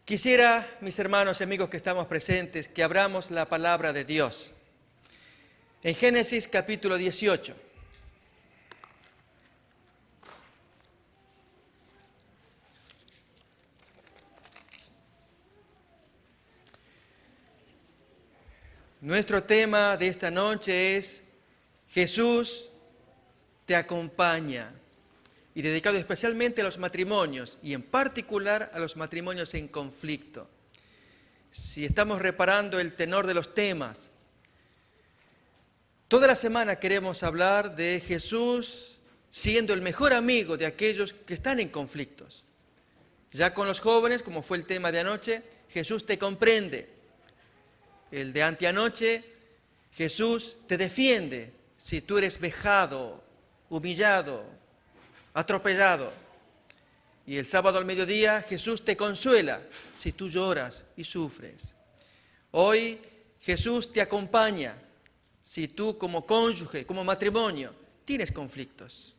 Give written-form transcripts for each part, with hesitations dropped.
Quisiera, mis hermanos y amigos que estamos presentes, que abramos la palabra de Dios. En Génesis capítulo 18. Nuestro tema de esta noche es Jesús te acompaña, y dedicado especialmente a los matrimonios, y en particular a los matrimonios en conflicto. Si estamos reparando el tenor de los temas, toda la semana queremos hablar de Jesús siendo el mejor amigo de aquellos que están en conflictos. Ya con los jóvenes, como fue el tema de anoche, Jesús te comprende. El de anteanoche, Jesús te defiende si tú eres vejado, humillado, atropellado. Y el sábado al mediodía, Jesús te consuela si tú lloras y sufres. Hoy, Jesús te acompaña si tú como cónyuge, como matrimonio, tienes conflictos.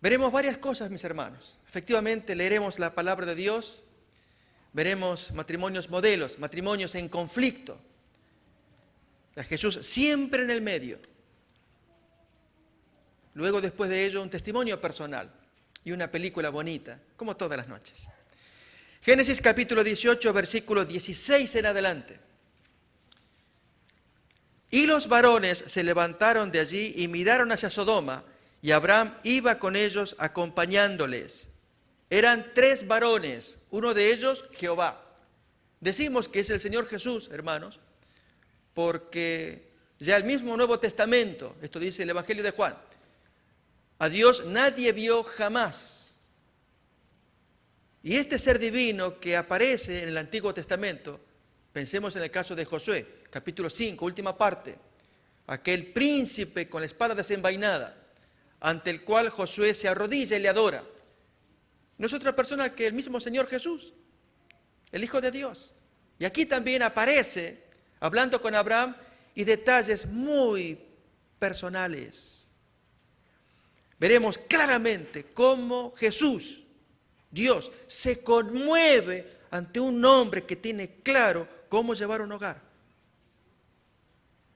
Veremos varias cosas, mis hermanos. Efectivamente, leeremos la palabra de Dios, veremos matrimonios modelos, matrimonios en conflicto. A Jesús siempre en el medio. Luego, después de ello, un testimonio personal y una película bonita, como todas las noches. Génesis capítulo 18, versículo 16 en adelante. Y los varones se levantaron de allí y miraron hacia Sodoma, y Abraham iba con ellos acompañándoles. Eran 3 varones, uno de ellos Jehová. Decimos que es el Señor Jesús, hermanos, porque ya el mismo Nuevo Testamento, esto dice el Evangelio de Juan, a Dios nadie vio jamás. Y este ser divino que aparece en el Antiguo Testamento, pensemos en el caso de Josué, capítulo 5, última parte, aquel príncipe con la espada desenvainada, ante el cual Josué se arrodilla y le adora. No es otra persona que el mismo Señor Jesús, el Hijo de Dios. Y aquí también aparece, hablando con Abraham, y detalles muy personales. Veremos claramente cómo Jesús, Dios, se conmueve ante un hombre que tiene claro cómo llevar un hogar.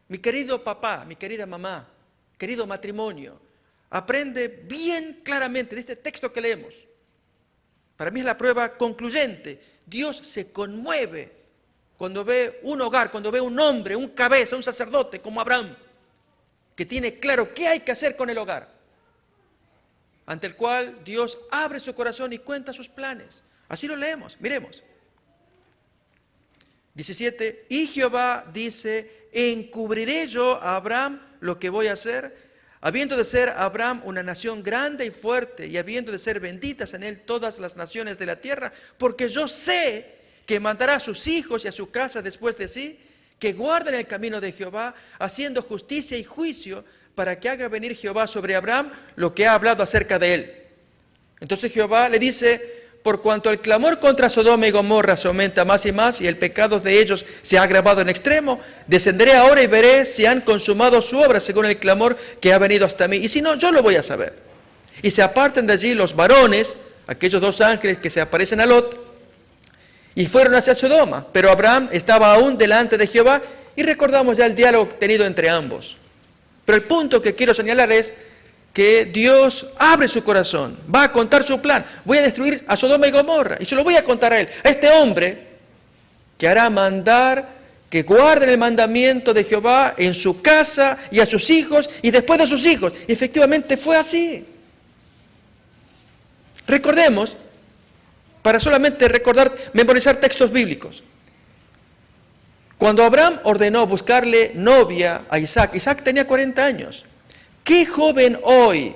Mi querido papá, mi querida mamá, querido matrimonio, aprende bien claramente de este texto que leemos. Para mí es la prueba concluyente. Dios se conmueve cuando ve un hogar, cuando ve un hombre, un cabeza, un sacerdote como Abraham, que tiene claro qué hay que hacer con el hogar, ante el cual Dios abre su corazón y cuenta sus planes. Así lo leemos, miremos. 17, y Jehová dice, ¿encubriré yo a Abraham lo que voy a hacer? Habiendo de ser Abraham una nación grande y fuerte, y habiendo de ser benditas en él todas las naciones de la tierra, porque yo sé que mandará a sus hijos y a su casa después de sí, que guarden el camino de Jehová, haciendo justicia y juicio, para que haga venir Jehová sobre Abraham lo que ha hablado acerca de él. Entonces Jehová le dice, por cuanto el clamor contra Sodoma y Gomorra se aumenta más y más, y el pecado de ellos se ha agravado en extremo, descenderé ahora y veré si han consumado su obra según el clamor que ha venido hasta mí. Y si no, yo lo voy a saber. Y se apartan de allí los varones, aquellos 2 ángeles que se aparecen a Lot, y fueron hacia Sodoma. Pero Abraham estaba aún delante de Jehová, y recordamos ya el diálogo tenido entre ambos. Pero el punto que quiero señalar es que Dios abre su corazón, va a contar su plan. Voy a destruir a Sodoma y Gomorra, y se lo voy a contar a él, a este hombre que hará mandar que guarden el mandamiento de Jehová en su casa y a sus hijos y después de sus hijos. Y efectivamente fue así. Recordemos, para solamente recordar, memorizar textos bíblicos. Cuando Abraham ordenó buscarle novia a Isaac, Isaac tenía 40 años. ¿Qué joven hoy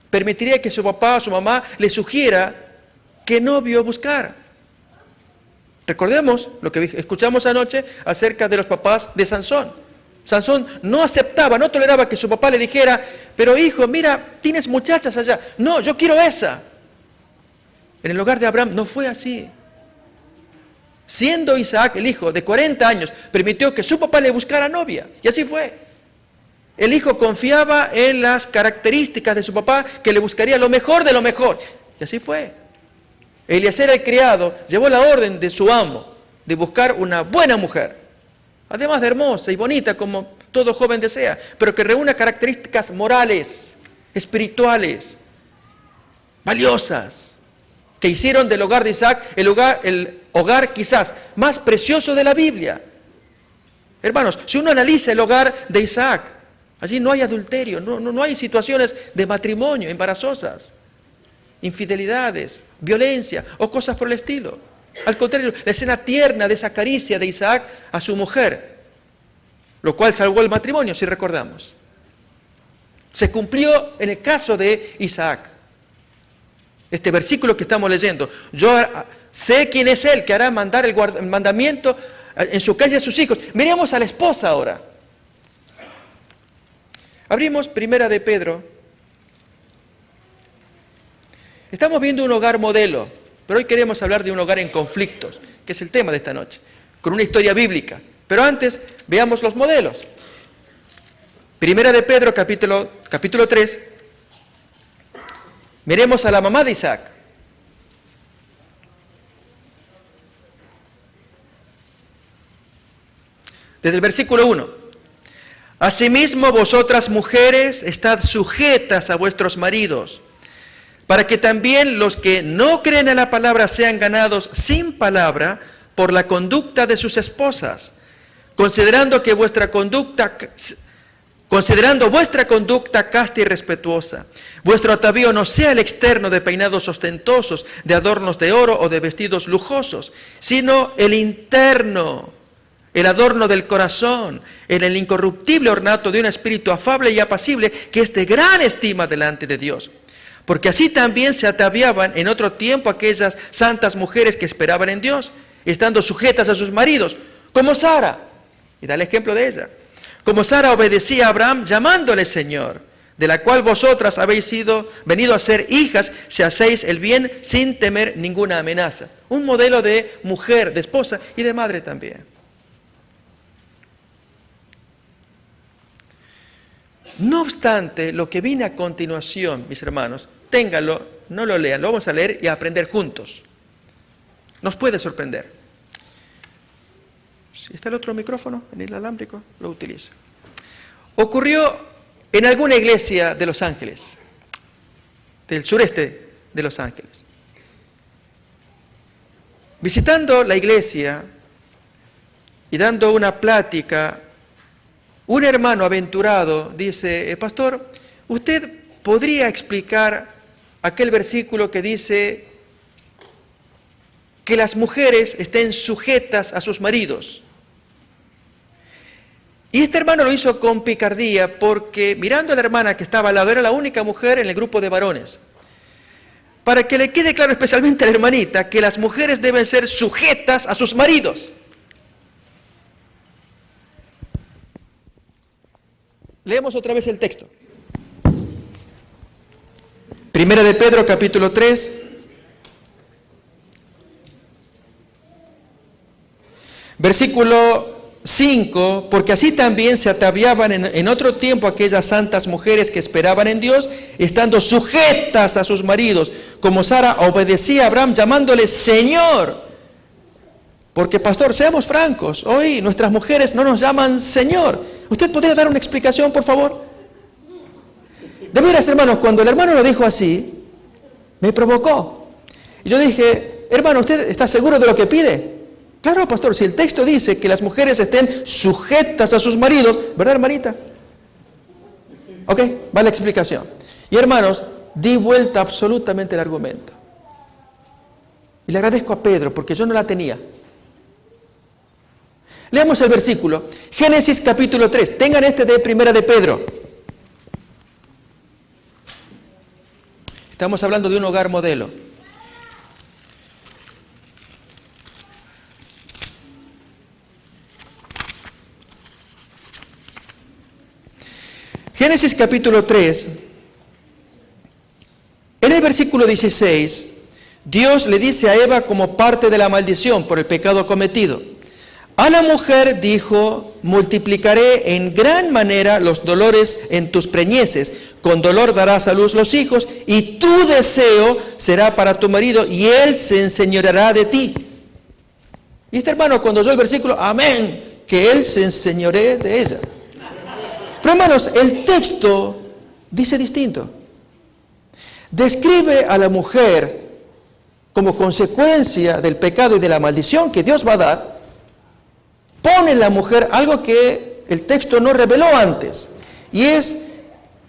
permitiría que su papá o su mamá le sugiera qué novio buscar? Recordemos lo que escuchamos anoche acerca de los papás de Sansón. Sansón no aceptaba, no toleraba que su papá le dijera, pero hijo, mira, tienes muchachas allá. No, yo quiero esa. En el hogar de Abraham no fue así. Siendo Isaac, el hijo de 40 años, permitió que su papá le buscara novia. Y así fue. El hijo confiaba en las características de su papá, que le buscaría lo mejor de lo mejor. Y así fue. Eliezer el criado llevó la orden de su amo de buscar una buena mujer, además de hermosa y bonita como todo joven desea, pero que reúna características morales, espirituales, valiosas, que hicieron del hogar de Isaac el hogar quizás más precioso de la Biblia. Hermanos, si uno analiza el hogar de Isaac, allí no hay adulterio, no hay situaciones de matrimonio embarazosas, infidelidades, violencia o cosas por el estilo. Al contrario, la escena tierna de esa caricia de Isaac a su mujer, lo cual salvó el matrimonio, si recordamos. Se cumplió en el caso de Isaac. Este versículo que estamos leyendo: yo sé quién es él que hará mandar el mandamiento en su calle a sus hijos. Miremos a la esposa ahora. Abrimos Primera de Pedro. Estamos viendo un hogar modelo, pero hoy queremos hablar de un hogar en conflictos, que es el tema de esta noche, con una historia bíblica. Pero antes, veamos los modelos. Primera de Pedro, capítulo 3. Miremos a la mamá de Isaac. Desde el versículo 1. Asimismo, vosotras mujeres, estad sujetas a vuestros maridos, para que también los que no creen en la palabra sean ganados sin palabra por la conducta de sus esposas, considerando vuestra conducta casta y respetuosa. Vuestro atavío no sea el externo de peinados ostentosos, de adornos de oro o de vestidos lujosos, sino el interno, el adorno del corazón, en el incorruptible ornato de un espíritu afable y apacible, que es de gran estima delante de Dios. Porque así también se ataviaban en otro tiempo aquellas santas mujeres que esperaban en Dios, estando sujetas a sus maridos, como Sara, y da el ejemplo de ella. Como Sara obedecía a Abraham llamándole Señor, de la cual vosotras habéis venido a ser hijas, si hacéis el bien sin temer ninguna amenaza. Un modelo de mujer, de esposa y de madre también. No obstante, lo que viene a continuación, mis hermanos, ténganlo, no lo lean, lo vamos a leer y a aprender juntos. Nos puede sorprender. Si está el otro micrófono, en el alámbrico, lo utilizo. Ocurrió en alguna iglesia de Los Ángeles, del sureste de Los Ángeles. Visitando la iglesia y dando una plática, un hermano aventurado dice: pastor, ¿usted podría explicar aquel versículo que dice que las mujeres estén sujetas a sus maridos? Y este hermano lo hizo con picardía porque, mirando a la hermana que estaba al lado, era la única mujer en el grupo de varones. Para que le quede claro especialmente a la hermanita que las mujeres deben ser sujetas a sus maridos. Leemos otra vez el texto. Primera de Pedro, capítulo 3. Versículo 5. Porque así también se ataviaban en otro tiempo aquellas santas mujeres que esperaban en Dios, estando sujetas a sus maridos, como Sara obedecía a Abraham llamándole Señor. Porque, pastor, seamos francos, hoy nuestras mujeres no nos llaman Señor. ¿Usted podría dar una explicación, por favor? De veras, hermanos, cuando el hermano lo dijo así, me provocó. Y yo dije: hermano, ¿usted está seguro de lo que pide? Claro, pastor, si el texto dice que las mujeres estén sujetas a sus maridos, ¿verdad, hermanita? Ok, va la explicación. Y hermanos, di vuelta absolutamente el argumento. Y le agradezco a Pedro porque yo no la tenía. Leamos el versículo. Génesis capítulo 3. Tengan este de Primera de Pedro. Estamos hablando de un hogar modelo. Génesis capítulo 3. En el versículo 16, Dios le dice a Eva como parte de la maldición por el pecado cometido: a la mujer dijo: multiplicaré en gran manera los dolores en tus preñeces, con dolor darás a luz los hijos, y tu deseo será para tu marido, y él se enseñoreará de ti. Y este hermano, cuando oyó el versículo, amén, que él se enseñoree de ella. Pero hermanos, el texto dice distinto. Describe a la mujer como consecuencia del pecado y de la maldición que Dios va a dar. Pone en la mujer algo que el texto no reveló antes. Y es,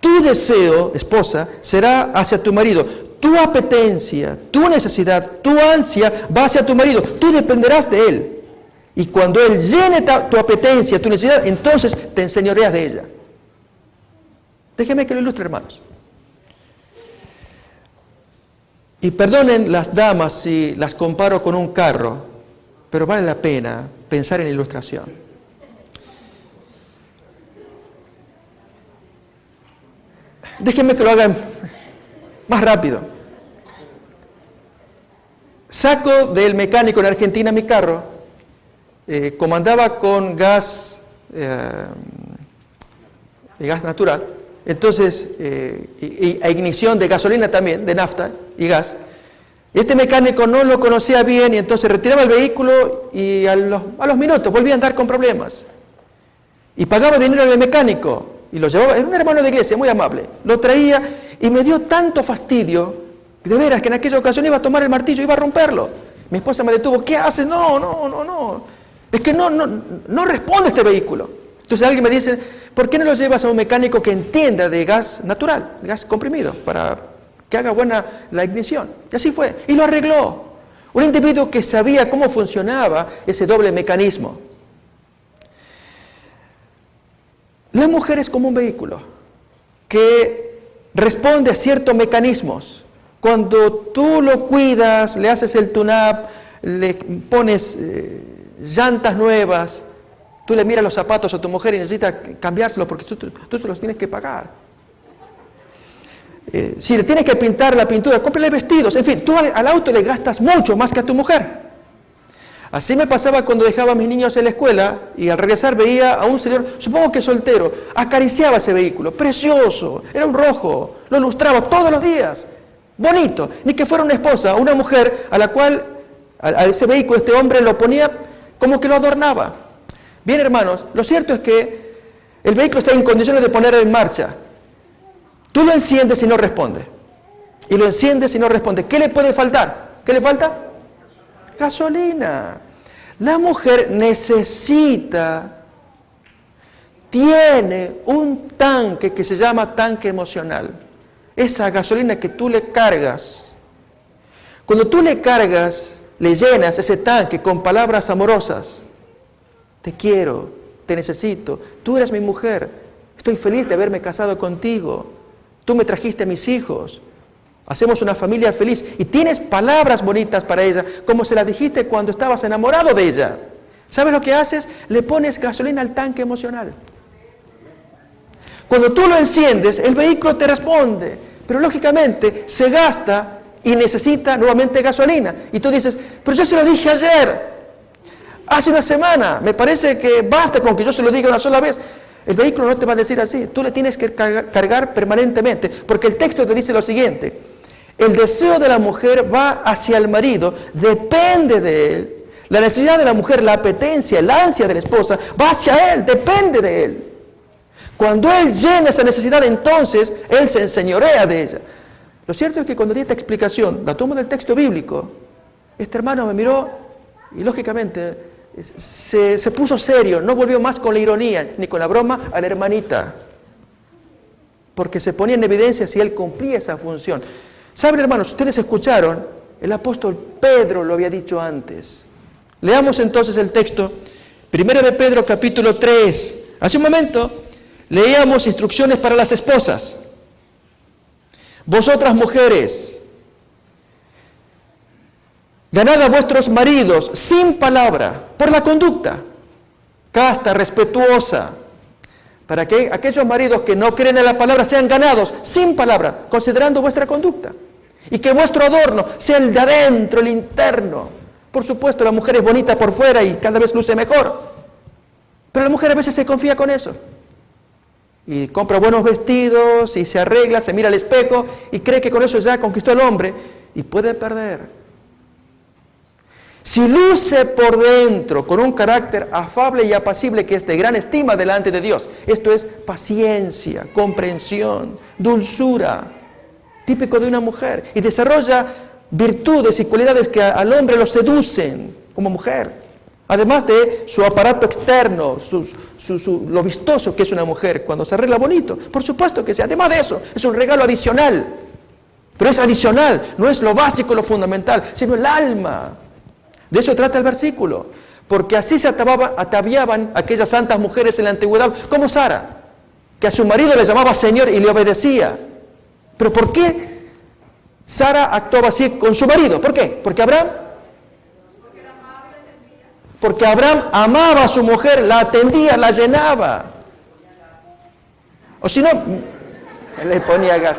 tu deseo, esposa, será hacia tu marido. Tu apetencia, tu necesidad, tu ansia va hacia tu marido. Tú dependerás de él. Y cuando él llene tu apetencia, tu necesidad, entonces te enseñoreas de ella. Déjenme que lo ilustre, hermanos. Y perdonen las damas si las comparo con un carro, pero vale la pena pensar en la ilustración. Déjenme que lo hagan más rápido. Saco del mecánico en Argentina mi carro, como andaba con gas natural, entonces, a ignición de gasolina también, de nafta y gas. Este mecánico no lo conocía bien y entonces retiraba el vehículo y a los minutos volvía a andar con problemas. Y pagaba dinero al mecánico y lo llevaba, era un hermano de iglesia muy amable, lo traía y me dio tanto fastidio, de veras que en aquella ocasión iba a tomar el martillo, iba a romperlo. Mi esposa me detuvo, ¿qué haces? No, es que no responde este vehículo. Entonces alguien me dice, ¿por qué no lo llevas a un mecánico que entienda de gas natural, de gas comprimido, para que haga buena la ignición? Y así fue, y lo arregló. Un individuo que sabía cómo funcionaba ese doble mecanismo. La mujer es como un vehículo que responde a ciertos mecanismos. Cuando tú lo cuidas, le haces el tune-up, le pones llantas nuevas, tú le miras los zapatos a tu mujer y necesitas cambiárselos porque tú se los tienes que pagar. Si le tienes que pintar la pintura, cómprale vestidos. En fin, tú al auto le gastas mucho más que a tu mujer. Así me pasaba cuando dejaba a mis niños en la escuela y al regresar veía a un señor, supongo que soltero, acariciaba ese vehículo, precioso, era un rojo, lo lustraba todos los días, bonito. Ni que fuera una esposa, una mujer a la cual, a ese vehículo, este hombre lo ponía como que lo adornaba. Bien, hermanos, lo cierto es que el vehículo está en condiciones de poner en marcha. Tú lo enciendes y no responde. Y lo enciendes y no responde. ¿Qué le puede faltar? ¿Qué le falta? Gasolina. La mujer tiene un tanque que se llama tanque emocional. Esa gasolina que tú le cargas. Cuando tú le cargas, le llenas ese tanque con palabras amorosas. Te quiero, te necesito, tú eres mi mujer, estoy feliz de haberme casado contigo, tú me trajiste a mis hijos, hacemos una familia feliz y tienes palabras bonitas para ella, como se las dijiste cuando estabas enamorado de ella. ¿Sabes lo que haces? Le pones gasolina al tanque emocional. Cuando tú lo enciendes, el vehículo te responde, pero lógicamente se gasta y necesita nuevamente gasolina. Y tú dices, pero yo se lo dije ayer. Hace una semana, me parece que basta con que yo se lo diga una sola vez. El vehículo no te va a decir así, tú le tienes que cargar permanentemente, porque el texto te dice lo siguiente: el deseo de la mujer va hacia el marido, depende de él. La necesidad de la mujer, la apetencia, el ansia de la esposa, va hacia él, depende de él. Cuando él llena esa necesidad, entonces él se enseñorea de ella. Lo cierto es que cuando di esta explicación, la tomo del texto bíblico, este hermano me miró y lógicamente se puso serio, no volvió más con la ironía ni con la broma a la hermanita, porque se ponía en evidencia si él cumplía esa función. Saben, hermanos, ustedes escucharon, el apóstol Pedro lo había dicho antes. Leamos entonces el texto, 1 de Pedro capítulo 3. Hace un momento leíamos instrucciones para las esposas. Vosotras mujeres, ganad a vuestros maridos sin palabra, por la conducta, casta, respetuosa, para que aquellos maridos que no creen en la palabra sean ganados sin palabra, considerando vuestra conducta. Y que vuestro adorno sea el de adentro, el interno. Por supuesto, la mujer es bonita por fuera y cada vez luce mejor. Pero la mujer a veces se confía con eso. y compra buenos vestidos y se arregla, se mira al espejo y cree que con eso ya conquistó al hombre y puede perder. Si luce por dentro con un carácter afable y apacible que es de gran estima delante de Dios, esto es paciencia, comprensión, dulzura, típico de una mujer, y desarrolla virtudes y cualidades que al hombre lo seducen como mujer, además de su aparato externo, lo vistoso que es una mujer cuando se arregla bonito, por supuesto que sí, además de eso, es un regalo adicional, pero es adicional, no es lo básico, lo fundamental, sino el alma. De eso trata el versículo, porque así se ataviaban aquellas santas mujeres en la antigüedad, como Sara, que a su marido le llamaba Señor y le obedecía. ¿Pero por qué Sara actuaba así con su marido? ¿Por qué? Porque Abraham amaba a su mujer, la atendía, la llenaba. O si no, le ponía gas.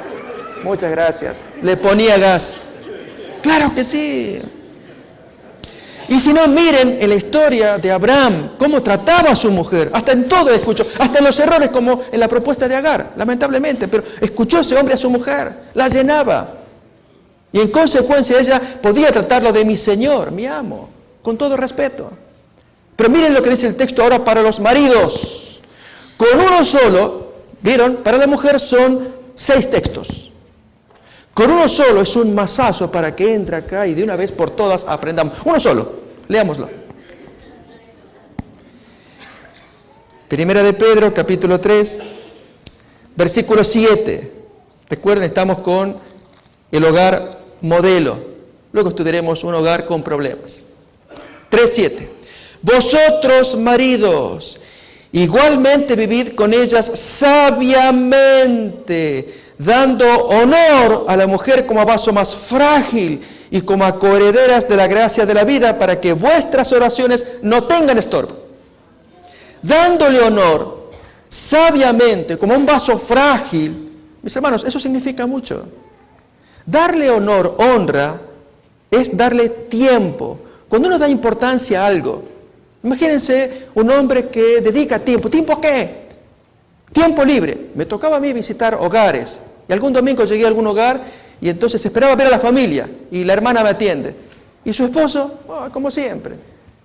Muchas gracias. Le ponía gas. Claro que sí. Y si no, miren en la historia de Abraham, cómo trataba a su mujer, hasta en todo escuchó, hasta en los errores como en la propuesta de Agar, lamentablemente, pero escuchó ese hombre a su mujer, la llenaba. Y en consecuencia ella podía tratarlo de mi señor, mi amo, con todo respeto. Pero miren lo que dice el texto ahora para los maridos. Con uno solo, ¿vieron? Para la mujer son 6 textos. Con uno solo es un masazo para que entre acá y de una vez por todas aprendamos. Uno solo, leámoslo. Primera de Pedro, capítulo 3, versículo 7. Recuerden, estamos con el hogar modelo. Luego estudiaremos un hogar con problemas. 3:7. Vosotros, maridos, igualmente vivid con ellas sabiamente, dando honor a la mujer como a vaso más frágil y como a coherederas de la gracia de la vida, para que vuestras oraciones no tengan estorbo. Dándole honor sabiamente, como un vaso frágil, mis hermanos, eso significa mucho. Darle honor, honra, es darle tiempo. Cuando uno da importancia a algo, imagínense un hombre que dedica tiempo. ¿Tiempo a qué? Tiempo libre. Me tocaba a mí visitar hogares. Y algún domingo llegué a algún hogar y entonces esperaba ver a la familia. Y la hermana me atiende. Y su esposo, como siempre.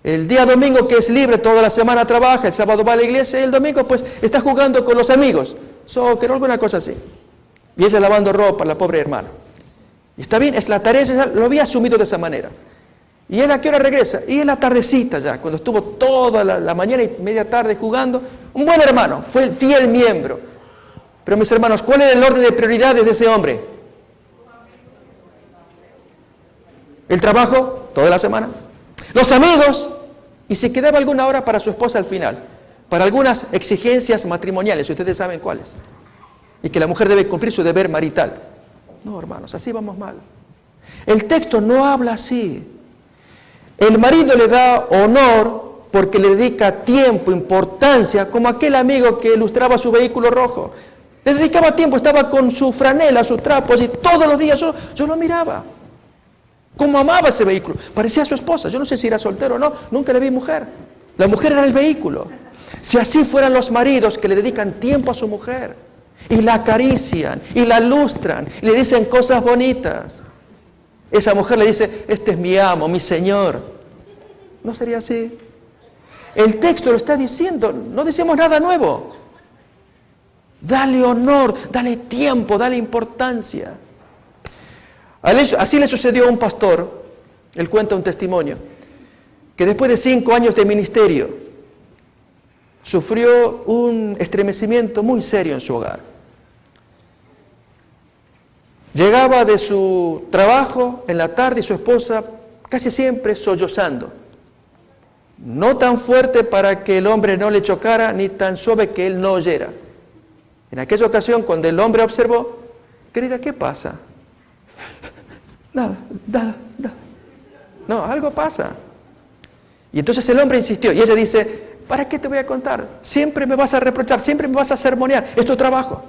El día domingo que es libre, toda la semana trabaja, el sábado va a la iglesia y el domingo pues está jugando con los amigos. Soccer o alguna cosa así. Y ella lavando ropa, la pobre hermana. Y está bien, es la tarea, ella lo había asumido de esa manera. ¿Y él a qué hora regresa? Y en la tardecita ya, cuando estuvo toda la mañana y media tarde jugando. Un buen hermano, fue el fiel miembro. Pero mis hermanos, ¿cuál era el orden de prioridades de ese hombre? El trabajo, toda la semana. Los amigos, y se quedaba alguna hora para su esposa al final. Para algunas exigencias matrimoniales, y ustedes saben cuáles. Y que la mujer debe cumplir su deber marital. No, hermanos, así vamos mal. El texto no habla así. El marido le da honor porque le dedica tiempo, importancia, como aquel amigo que ilustraba su vehículo rojo. Le dedicaba tiempo, estaba con su franela, sus trapos, y todos los días yo lo miraba. Cómo amaba ese vehículo. Parecía su esposa. Yo no sé si era soltero o no, nunca le vi mujer. La mujer era el vehículo. Si así fueran los maridos que le dedican tiempo a su mujer, y la acarician, y la lustran, y le dicen cosas bonitas. Esa mujer le dice, este es mi amo, mi señor. ¿No sería así? El texto lo está diciendo, no decimos nada nuevo. Dale honor, dale tiempo, dale importancia. Así le sucedió a un pastor, él cuenta un testimonio, que después de 5 años de ministerio, sufrió un estremecimiento muy serio en su hogar. Llegaba de su trabajo en la tarde y su esposa casi siempre sollozando. No tan fuerte para que el hombre no le chocara, ni tan suave que él no oyera. En aquella ocasión, cuando el hombre observó, querida, ¿qué pasa? Nada. No, algo pasa. Y entonces el hombre insistió, y ella dice, ¿para qué te voy a contar? Siempre me vas a reprochar, siempre me vas a sermonear, es tu trabajo.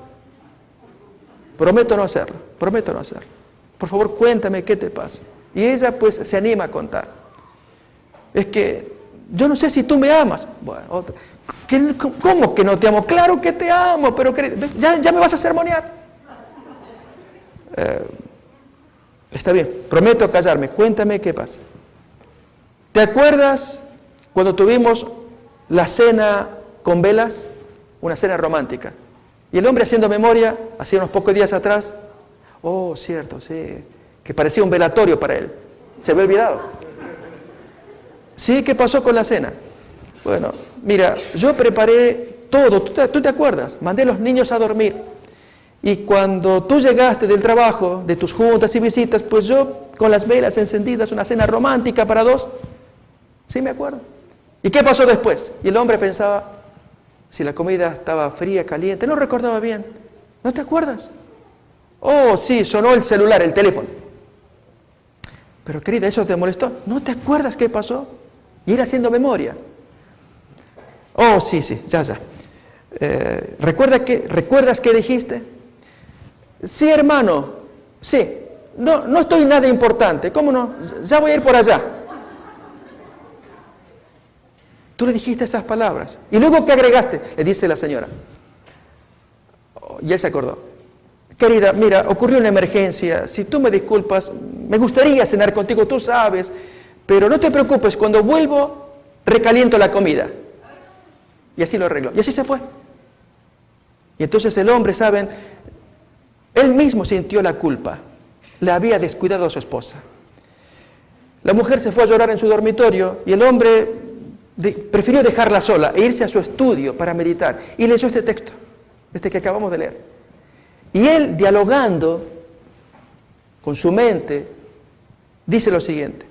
Prometo no hacerlo. Por favor, cuéntame qué te pasa. Y ella pues se anima a contar. Es que yo no sé si tú me amas. Bueno, ¿cómo que no te amo? Claro que te amo, pero ya me vas a sermonear. Está bien, prometo callarme, cuéntame qué pasa. ¿Te acuerdas cuando tuvimos la cena con velas? Una cena romántica. Y el hombre haciendo memoria, hacía unos pocos días atrás, oh, cierto, sí, que parecía un velatorio para él. Se había olvidado. Sí, ¿qué pasó con la cena? Bueno, mira, yo preparé todo, ¿tú te acuerdas? Mandé a los niños a dormir. Y cuando tú llegaste del trabajo, de tus juntas y visitas, pues yo, con las velas encendidas, una cena romántica para dos. Sí, me acuerdo. ¿Y qué pasó después? Y el hombre pensaba, si la comida estaba fría, caliente, no recordaba bien. ¿No te acuerdas? Oh, sí, sonó el celular, el teléfono. Pero querida, ¿eso te molestó? ¿No te acuerdas qué pasó? Ir haciendo memoria. Oh, sí, ya. ¿Recuerdas qué dijiste? Sí, hermano, sí. No estoy nada importante. ¿Cómo no? Ya voy a ir por allá. Tú le dijiste esas palabras. ¿Y luego qué agregaste? Le dice la señora. Oh, y él se acordó. Querida, mira, ocurrió una emergencia. Si tú me disculpas, me gustaría cenar contigo, tú sabes. Pero no te preocupes, cuando vuelvo, recaliento la comida. Y así lo arregló. Y así se fue. Y entonces el hombre, ¿saben? Él mismo sintió la culpa. Le había descuidado a su esposa. La mujer se fue a llorar en su dormitorio y el hombre prefirió dejarla sola e irse a su estudio para meditar. Y leyó este texto, este que acabamos de leer. Y él, dialogando con su mente, dice lo siguiente.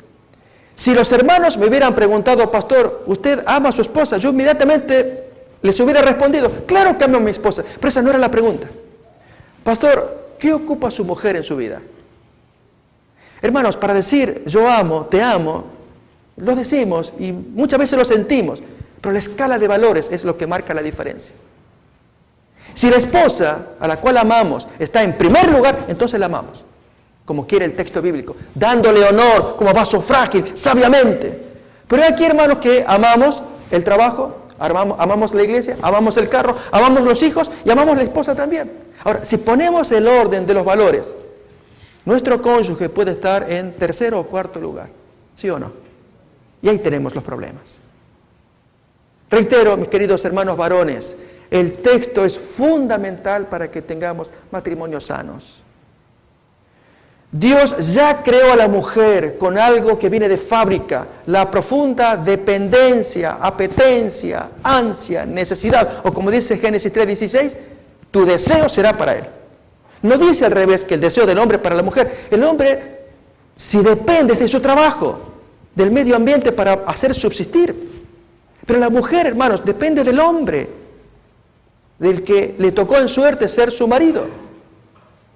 Si los hermanos me hubieran preguntado, pastor, ¿usted ama a su esposa? Yo inmediatamente les hubiera respondido, claro que amo a mi esposa. Pero esa no era la pregunta. Pastor, ¿qué ocupa su mujer en su vida? Hermanos, para decir yo amo, te amo, lo decimos y muchas veces lo sentimos, pero la escala de valores es lo que marca la diferencia. Si la esposa a la cual amamos está en primer lugar, entonces la amamos, como quiere el texto bíblico, dándole honor como vaso frágil, sabiamente. Pero hay aquí, hermanos, que amamos el trabajo, amamos la iglesia, amamos el carro, amamos los hijos y amamos la esposa también. Ahora, si ponemos el orden de los valores, nuestro cónyuge puede estar en tercero o cuarto lugar, ¿sí o no? Y ahí tenemos los problemas. Reitero, mis queridos hermanos varones, el texto es fundamental para que tengamos matrimonios sanos. Dios ya creó a la mujer con algo que viene de fábrica, la profunda dependencia, apetencia, ansia, necesidad, o como dice Génesis 3:16, tu deseo será para él. No dice al revés que el deseo del hombre para la mujer. El hombre, si depende de su trabajo, del medio ambiente para hacer subsistir. Pero la mujer, hermanos, depende del hombre, del que le tocó en suerte ser su marido.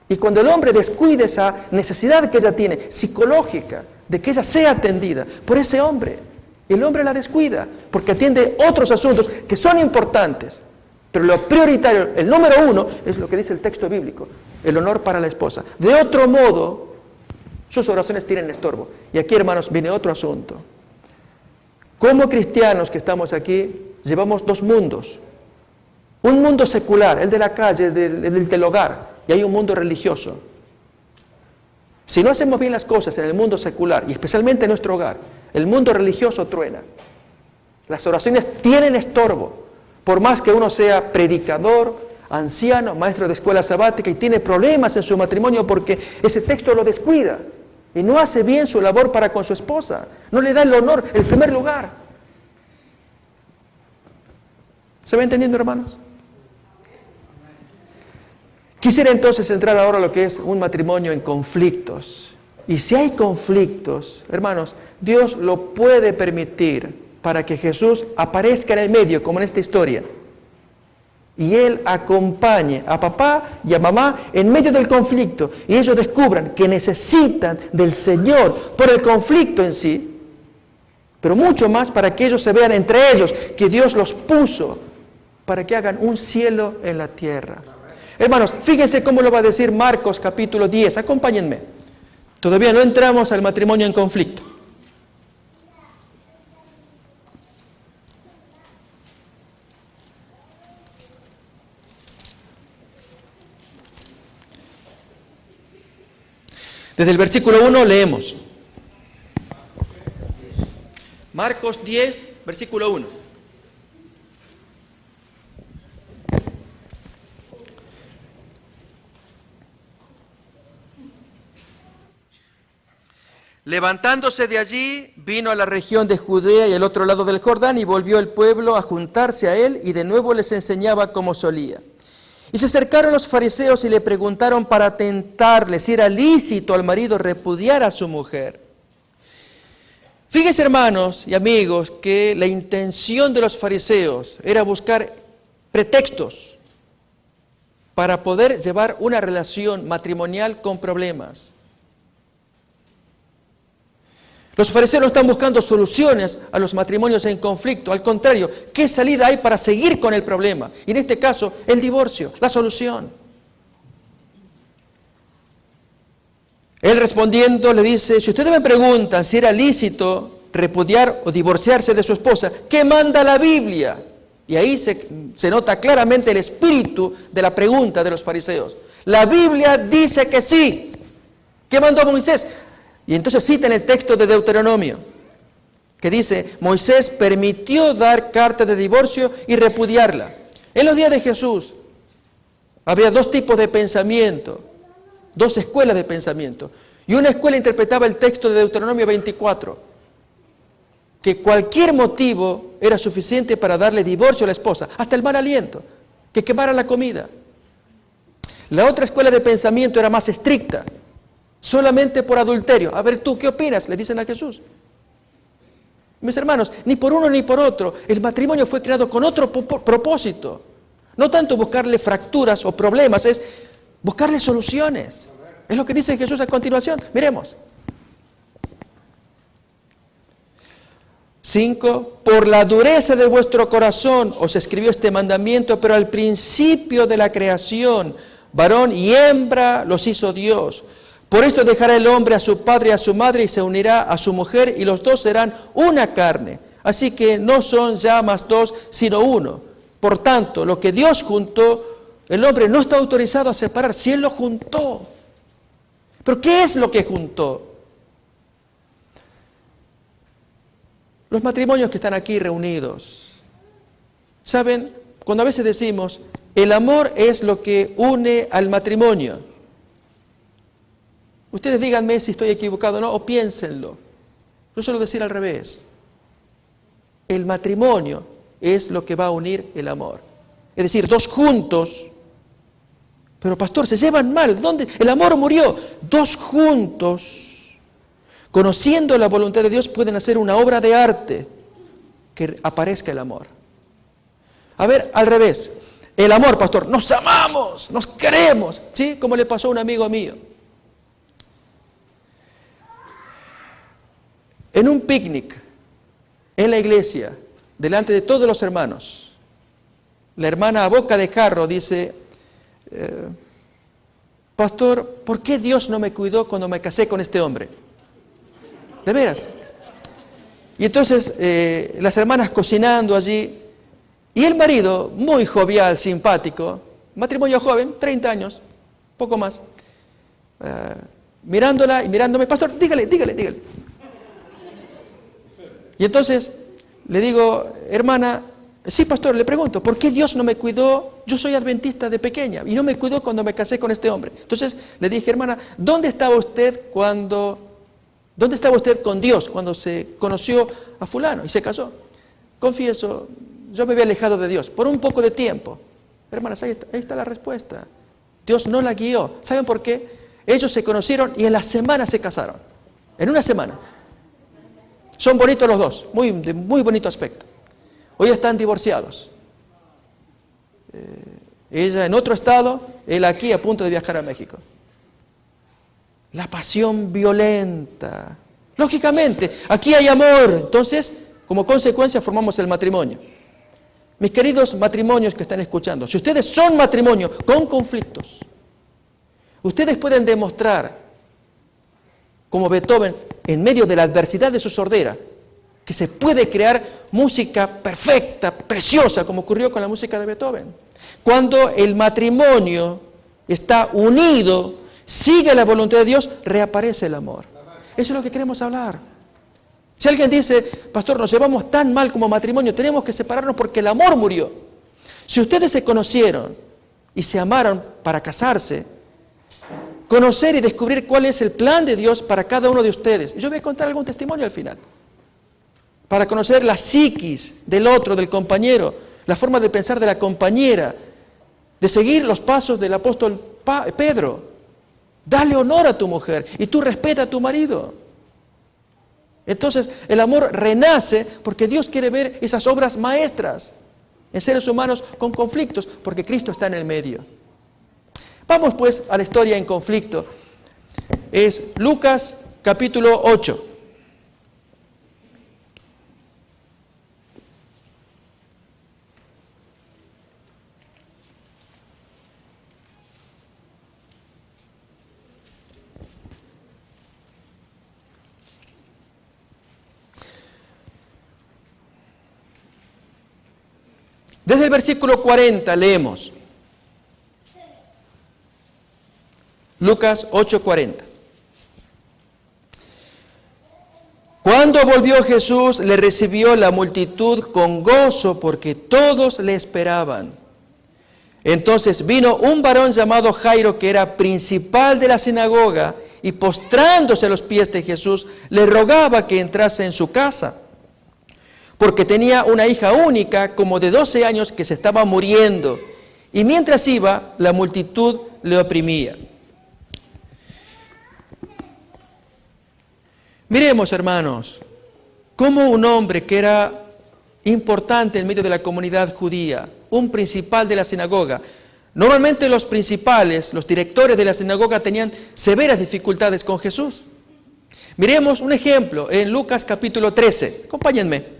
Y cuando el hombre descuida esa necesidad que ella tiene, psicológica, de que ella sea atendida por ese hombre, el hombre la descuida, porque atiende otros asuntos que son importantes. Pero lo prioritario, el número uno, es lo que dice el texto bíblico, el honor para la esposa. De otro modo, sus oraciones tienen estorbo. Y aquí, hermanos, viene otro asunto. Como cristianos que estamos aquí, llevamos dos mundos. Un mundo secular, el de la calle, el del hogar, y hay un mundo religioso. Si no hacemos bien las cosas en el mundo secular, y especialmente en nuestro hogar, el mundo religioso truena. Las oraciones tienen estorbo. Por más que uno sea predicador, anciano, maestro de escuela sabática y tiene problemas en su matrimonio porque ese texto lo descuida y no hace bien su labor para con su esposa, no le da el honor, el primer lugar. ¿Se va entendiendo, hermanos? Quisiera entonces entrar ahora a lo que es un matrimonio en conflictos. Y si hay conflictos, hermanos, Dios lo puede permitir para que Jesús aparezca en el medio, como en esta historia. Y Él acompañe a papá y a mamá en medio del conflicto. Y ellos descubran que necesitan del Señor por el conflicto en sí. Pero mucho más para que ellos se vean entre ellos, que Dios los puso para que hagan un cielo en la tierra. Hermanos, fíjense cómo lo va a decir Marcos capítulo 10. Acompáñenme. Todavía no entramos al matrimonio en conflicto. Desde el versículo 1 leemos. Marcos 10, versículo 1. Levantándose de allí, vino a la región de Judea y al otro lado del Jordán, y volvió el pueblo a juntarse a él, y de nuevo les enseñaba como solía. Y se acercaron los fariseos y le preguntaron para tentarle si era lícito al marido repudiar a su mujer. Fíjense, hermanos y amigos, que la intención de los fariseos era buscar pretextos para poder llevar una relación matrimonial con problemas. Los fariseos no están buscando soluciones a los matrimonios en conflicto. Al contrario, ¿qué salida hay para seguir con el problema? Y en este caso, el divorcio, la solución. Él respondiendo le dice, si ustedes me preguntan si era lícito repudiar o divorciarse de su esposa, ¿qué manda la Biblia? Y ahí se nota claramente el espíritu de la pregunta de los fariseos. La Biblia dice que sí. ¿Qué mandó Moisés? Y entonces citan el texto de Deuteronomio, que dice, Moisés permitió dar carta de divorcio y repudiarla. En los días de Jesús había dos tipos de pensamiento, dos escuelas de pensamiento. Y una escuela interpretaba el texto de Deuteronomio 24, que cualquier motivo era suficiente para darle divorcio a la esposa, hasta el mal aliento, que quemara la comida. La otra escuela de pensamiento era más estricta, solamente por adulterio. A ver, ¿tú qué opinas? Le dicen a Jesús. Mis hermanos, ni por uno ni por otro, el matrimonio fue creado con otro propósito. No tanto buscarle fracturas o problemas, es buscarle soluciones. Es lo que dice Jesús a continuación. Miremos. 5. Por la dureza de vuestro corazón os escribió este mandamiento, pero al principio de la creación, varón y hembra los hizo Dios. Por esto dejará el hombre a su padre y a su madre y se unirá a su mujer y los dos serán una carne. Así que no son ya más dos, sino uno. Por tanto, lo que Dios juntó, el hombre no está autorizado a separar, si Él lo juntó. ¿Pero qué es lo que juntó? Los matrimonios que están aquí reunidos, ¿saben? Cuando a veces decimos, el amor es lo que une al matrimonio. Ustedes díganme si estoy equivocado o no, o piénsenlo. Yo suelo decir al revés. El matrimonio es lo que va a unir el amor. Es decir, dos juntos. Pero pastor, se llevan mal. ¿Dónde? El amor murió. Dos juntos, conociendo la voluntad de Dios, pueden hacer una obra de arte que aparezca el amor. A ver, al revés. El amor, pastor, nos amamos, nos queremos. ¿Sí? Como le pasó a un amigo mío. En un picnic, en la iglesia, delante de todos los hermanos, la hermana a boca de jarro dice, pastor, ¿por qué Dios no me cuidó cuando me casé con este hombre? ¿De veras? Y entonces las hermanas cocinando allí, y el marido, muy jovial, simpático, matrimonio joven, 30 años, poco más, mirándola y mirándome, pastor, dígale. Y entonces le digo, hermana, sí, pastor, le pregunto, ¿por qué Dios no me cuidó? Yo soy adventista de pequeña y no me cuidó cuando me casé con este hombre. Entonces le dije, hermana, ¿dónde estaba usted con Dios cuando se conoció a fulano y se casó? Confieso, yo me había alejado de Dios por un poco de tiempo. Hermanas, ahí está la respuesta. Dios no la guió. ¿Saben por qué? Ellos se conocieron y en la semana se casaron. En una semana. Son bonitos los dos, de muy bonito aspecto. Hoy están divorciados. Ella en otro estado, él aquí a punto de viajar a México. La pasión violenta. Lógicamente, aquí hay amor. Entonces, como consecuencia, formamos el matrimonio. Mis queridos matrimonios que están escuchando, si ustedes son matrimonio con conflictos, ustedes pueden demostrar, como Beethoven, en medio de la adversidad de su sordera, que se puede crear música perfecta, preciosa, como ocurrió con la música de Beethoven. Cuando el matrimonio está unido sigue la voluntad de Dios, reaparece el amor. Eso es lo que queremos hablar. Si alguien dice, pastor, nos llevamos tan mal como matrimonio, tenemos que separarnos porque el amor murió. Si ustedes se conocieron y se amaron para casarse, conocer y descubrir cuál es el plan de Dios para cada uno de ustedes. Yo voy a contar algún testimonio al final. Para conocer la psiquis del otro, del compañero, la forma de pensar de la compañera, de seguir los pasos del apóstol Pedro. Dale honor a tu mujer y tú respeta a tu marido. Entonces el amor renace porque Dios quiere ver esas obras maestras en seres humanos con conflictos, porque Cristo está en el medio. Vamos pues a la historia en conflicto. Es Lucas capítulo 8. Desde el versículo 40 leemos. Lucas 8:40. Cuando volvió Jesús, le recibió la multitud con gozo porque todos le esperaban. Entonces vino un varón llamado Jairo, que era principal de la sinagoga, y postrándose a los pies de Jesús, le rogaba que entrase en su casa, porque tenía una hija única, como de 12 años, que se estaba muriendo, y mientras iba, la multitud le oprimía. Miremos, hermanos, cómo un hombre que era importante en medio de la comunidad judía, un principal de la sinagoga, normalmente los principales, los directores de la sinagoga tenían severas dificultades con Jesús. Miremos un ejemplo en Lucas capítulo 13. Acompáñenme.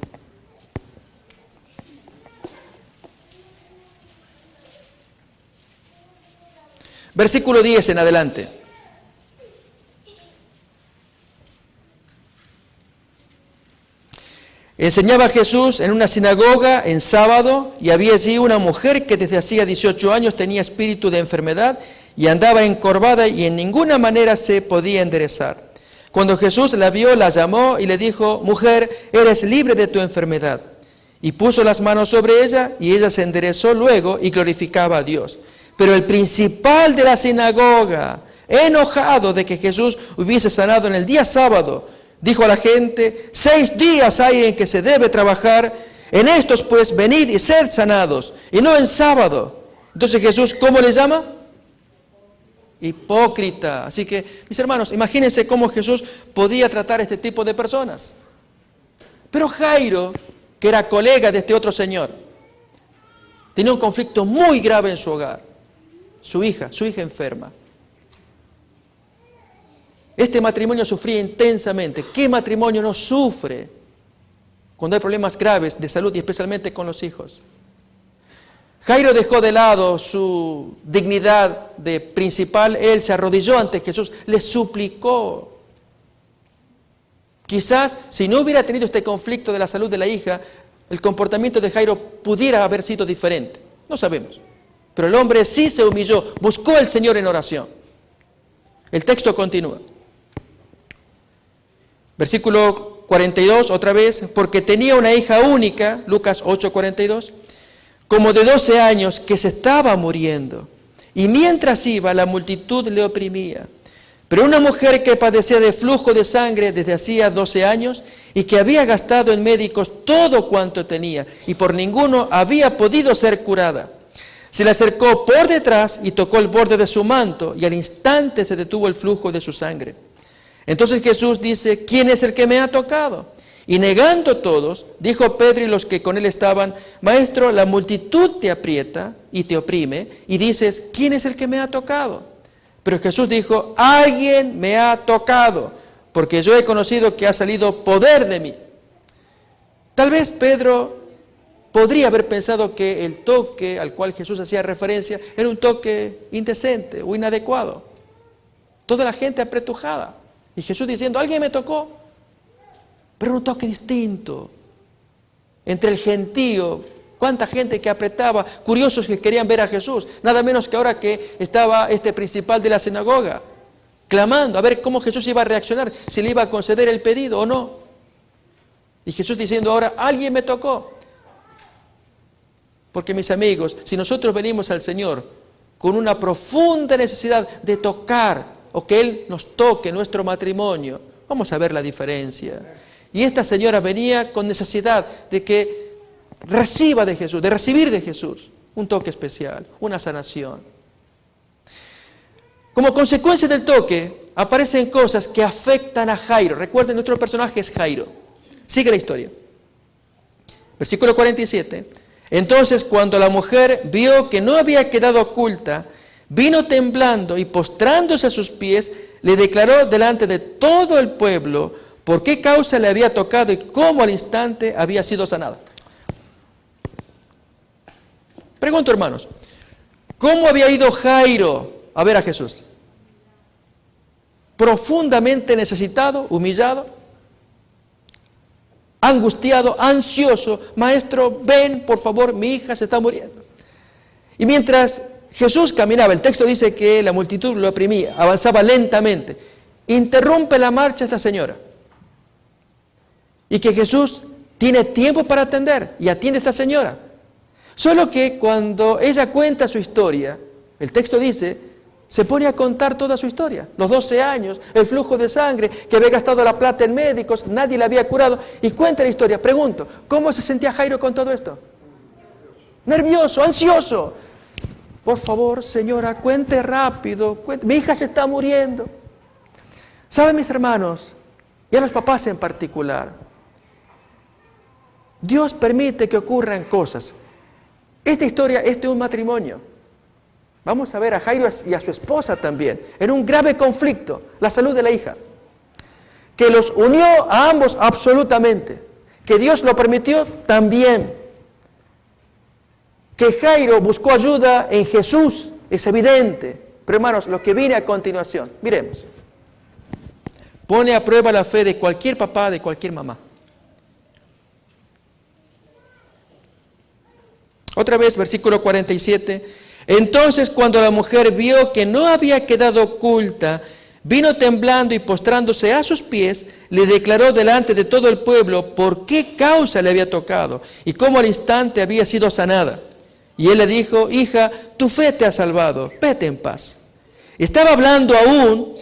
Versículo 10 en adelante. Enseñaba Jesús en una sinagoga en sábado, y había allí una mujer que desde hacía 18 años tenía espíritu de enfermedad y andaba encorvada y en ninguna manera se podía enderezar. Cuando Jesús la vio, la llamó y le dijo: mujer, eres libre de tu enfermedad. Y puso las manos sobre ella y ella se enderezó luego y glorificaba a Dios. Pero el principal de la sinagoga, enojado de que Jesús hubiese sanado en el día sábado, dijo a la gente: 6 días hay en que se debe trabajar, en estos pues venid y sed sanados, y no en sábado. Entonces Jesús, ¿cómo le llama? Hipócrita. Así que, mis hermanos, imagínense cómo Jesús podía tratar a este tipo de personas. Pero Jairo, que era colega de este otro señor, tenía un conflicto muy grave en su hogar. Su hija enferma. Este matrimonio sufría intensamente. ¿Qué matrimonio no sufre cuando hay problemas graves de salud y especialmente con los hijos? Jairo dejó de lado su dignidad de principal. Él se arrodilló ante Jesús, le suplicó. Quizás si no hubiera tenido este conflicto de la salud de la hija, el comportamiento de Jairo pudiera haber sido diferente. No sabemos. Pero el hombre sí se humilló, buscó al Señor en oración. El texto continúa. Versículo 42, otra vez, porque tenía una hija única, Lucas 8:42, como de 12 años, que se estaba muriendo. Y mientras iba, la multitud le oprimía. Pero una mujer que padecía de flujo de sangre desde hacía 12 años y que había gastado en médicos todo cuanto tenía y por ninguno había podido ser curada, se le acercó por detrás y tocó el borde de su manto, y al instante se detuvo el flujo de su sangre. Entonces Jesús dice: ¿quién es el que me ha tocado? Y negando todos, dijo Pedro y los que con él estaban: Maestro, la multitud te aprieta y te oprime, y dices: ¿quién es el que me ha tocado? Pero Jesús dijo: alguien me ha tocado, porque yo he conocido que ha salido poder de mí. Tal vez Pedro podría haber pensado que el toque al cual Jesús hacía referencia era un toque indecente o inadecuado. Toda la gente apretujada. Y Jesús diciendo: alguien me tocó. Pero era un toque distinto. Entre el gentío, cuánta gente que apretaba, curiosos que querían ver a Jesús. Nada menos que ahora que estaba este principal de la sinagoga. clamando a ver cómo Jesús iba a reaccionar, si le iba a conceder el pedido o no. Y Jesús diciendo ahora, alguien me tocó. Porque mis amigos, si nosotros venimos al Señor con una profunda necesidad de tocar o que Él nos toque nuestro matrimonio, vamos a ver la diferencia. Y esta señora venía con necesidad de que reciba de Jesús, de recibir de Jesús un toque especial, una sanación. Como consecuencia del toque, aparecen cosas que afectan a Jairo. Recuerden, nuestro personaje es Jairo. Sigue la historia. Versículo 47. Entonces, cuando la mujer vio que no había quedado oculta, vino temblando y postrándose a sus pies, le declaró delante de todo el pueblo por qué causa le había tocado y cómo al instante había sido sanada. Pregunto, hermanos, ¿cómo había ido Jairo a ver a Jesús? Profundamente necesitado, humillado, angustiado, ansioso. Maestro, ven, por favor, mi hija se está muriendo. Y mientras Jesús caminaba, el texto dice que la multitud lo oprimía, avanzaba lentamente. Interrumpe la marcha esta señora. Y que Jesús tiene tiempo para atender y atiende a esta señora. Solo que cuando ella cuenta su historia, el texto dice, se pone a contar toda su historia. Los 12 años, el flujo de sangre, que había gastado la plata en médicos, nadie la había curado. Y cuenta la historia. Pregunto, ¿cómo se sentía Jairo con todo esto? Nervioso, ansioso. Por favor, señora, cuente rápido. Mi hija se está muriendo. ¿Saben, mis hermanos? Y a los papás en particular. Dios permite que ocurran cosas. Esta historia es de un matrimonio. Vamos a ver a Jairo y a su esposa también, en un grave conflicto, la salud de la hija, que los unió a ambos absolutamente, que Dios lo permitió también, que Jairo buscó ayuda en Jesús, es evidente. Pero hermanos, lo que viene a continuación, miremos, pone a prueba la fe de cualquier papá, de cualquier mamá. Otra vez, versículo 47. Entonces, cuando la mujer vio que no había quedado oculta, vino temblando y postrándose a sus pies, le declaró delante de todo el pueblo por qué causa le había tocado y cómo al instante había sido sanada. Y él le dijo, hija, tu fe te ha salvado, vete en paz. Estaba hablando aún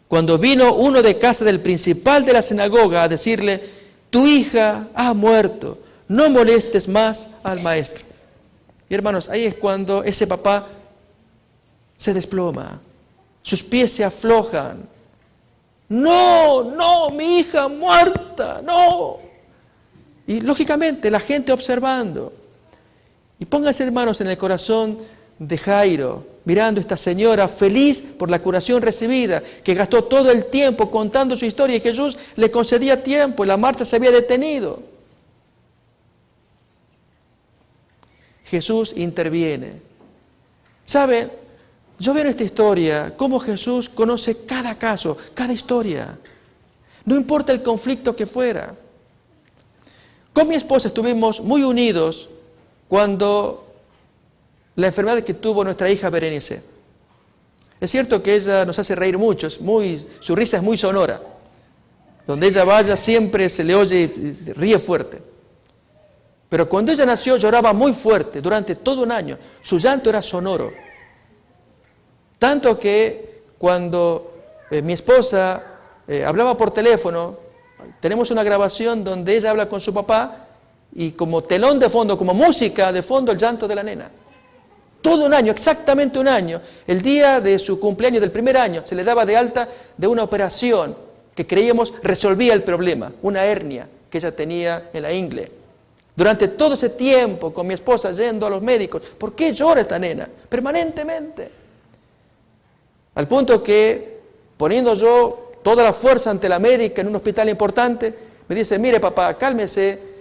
cuando vino uno de casa del principal de la sinagoga a decirle, tu hija ha muerto, no molestes más al maestro. Y hermanos, ahí es cuando ese papá se desploma, sus pies se aflojan. No, mi hija muerta, no. Y lógicamente la gente observando. Y pónganse, hermanos, en el corazón de Jairo, mirando a esta señora feliz por la curación recibida, que gastó todo el tiempo contando su historia y Jesús le concedía tiempo y la marcha se había detenido. Jesús interviene. ¿Saben? Yo veo en esta historia cómo Jesús conoce cada caso, cada historia. No importa el conflicto que fuera. Con mi esposa estuvimos muy unidos cuando la enfermedad que tuvo nuestra hija Berenice. Es cierto que ella nos hace reír mucho, su risa es muy sonora. Donde ella vaya siempre se le oye y ríe fuerte. Pero cuando ella nació lloraba muy fuerte durante todo un año. Su llanto era sonoro. Tanto que cuando mi esposa hablaba por teléfono, tenemos una grabación donde ella habla con su papá y como telón de fondo, como música de fondo, el llanto de la nena. Todo un año, exactamente un año. El día de su cumpleaños del primer año se le daba de alta de una operación que creíamos resolvía el problema, una hernia que ella tenía en la ingle. Durante todo ese tiempo con mi esposa yendo a los médicos, ¿por qué llora esta nena? Permanentemente. Al punto que, poniendo yo toda la fuerza ante la médica en un hospital importante, me dice, mire papá, cálmese,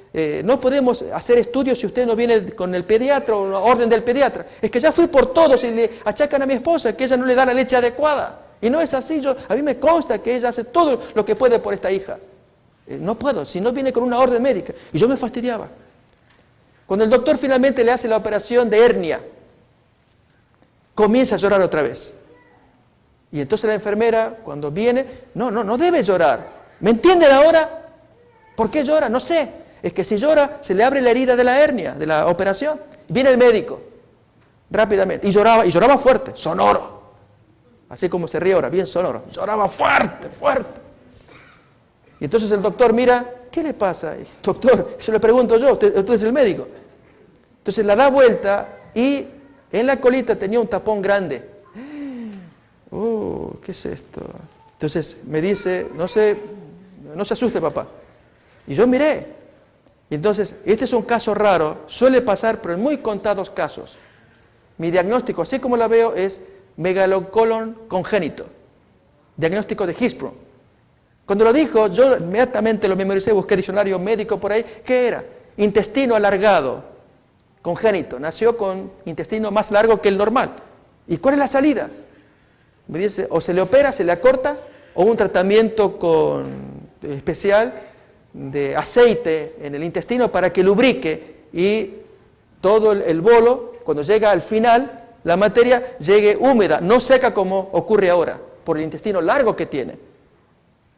no podemos hacer estudios si usted no viene con el pediatra o una orden del pediatra. Es que ya fui por todos y le achacan a mi esposa que ella no le da la leche adecuada. Y no es así, a mí me consta que ella hace todo lo que puede por esta hija. No puedo, si no viene con una orden médica. Y yo me fastidiaba. Cuando el doctor finalmente le hace la operación de hernia, comienza a llorar otra vez. Y entonces la enfermera, cuando viene, no debe llorar. ¿Me entienden ahora? ¿Por qué llora? No sé. Es que si llora, se le abre la herida de la hernia, de la operación. Viene el médico, rápidamente, y lloraba fuerte, sonoro. Así como se ríe ahora, bien sonoro. Lloraba fuerte, fuerte. Y entonces el doctor mira, ¿qué le pasa? Doctor, se lo pregunto yo, usted es el médico. Entonces la da vuelta y en la colita tenía un tapón grande. ¿Qué es esto? Entonces me dice, no se asuste, papá. Y yo miré. Y entonces, este es un caso raro, suele pasar, pero en muy contados casos. Mi diagnóstico, así como la veo, es megalocolon congénito. Diagnóstico de Hirschsprung. Cuando lo dijo, yo inmediatamente lo memoricé, busqué diccionario médico por ahí. ¿Qué era? Intestino alargado, congénito. Nació con intestino más largo que el normal. ¿Y cuál es la salida? Me dice, o se le opera, se le acorta, o un tratamiento especial de aceite en el intestino para que lubrique y todo el bolo, cuando llega al final, la materia llegue húmeda, no seca como ocurre ahora, por el intestino largo que tiene.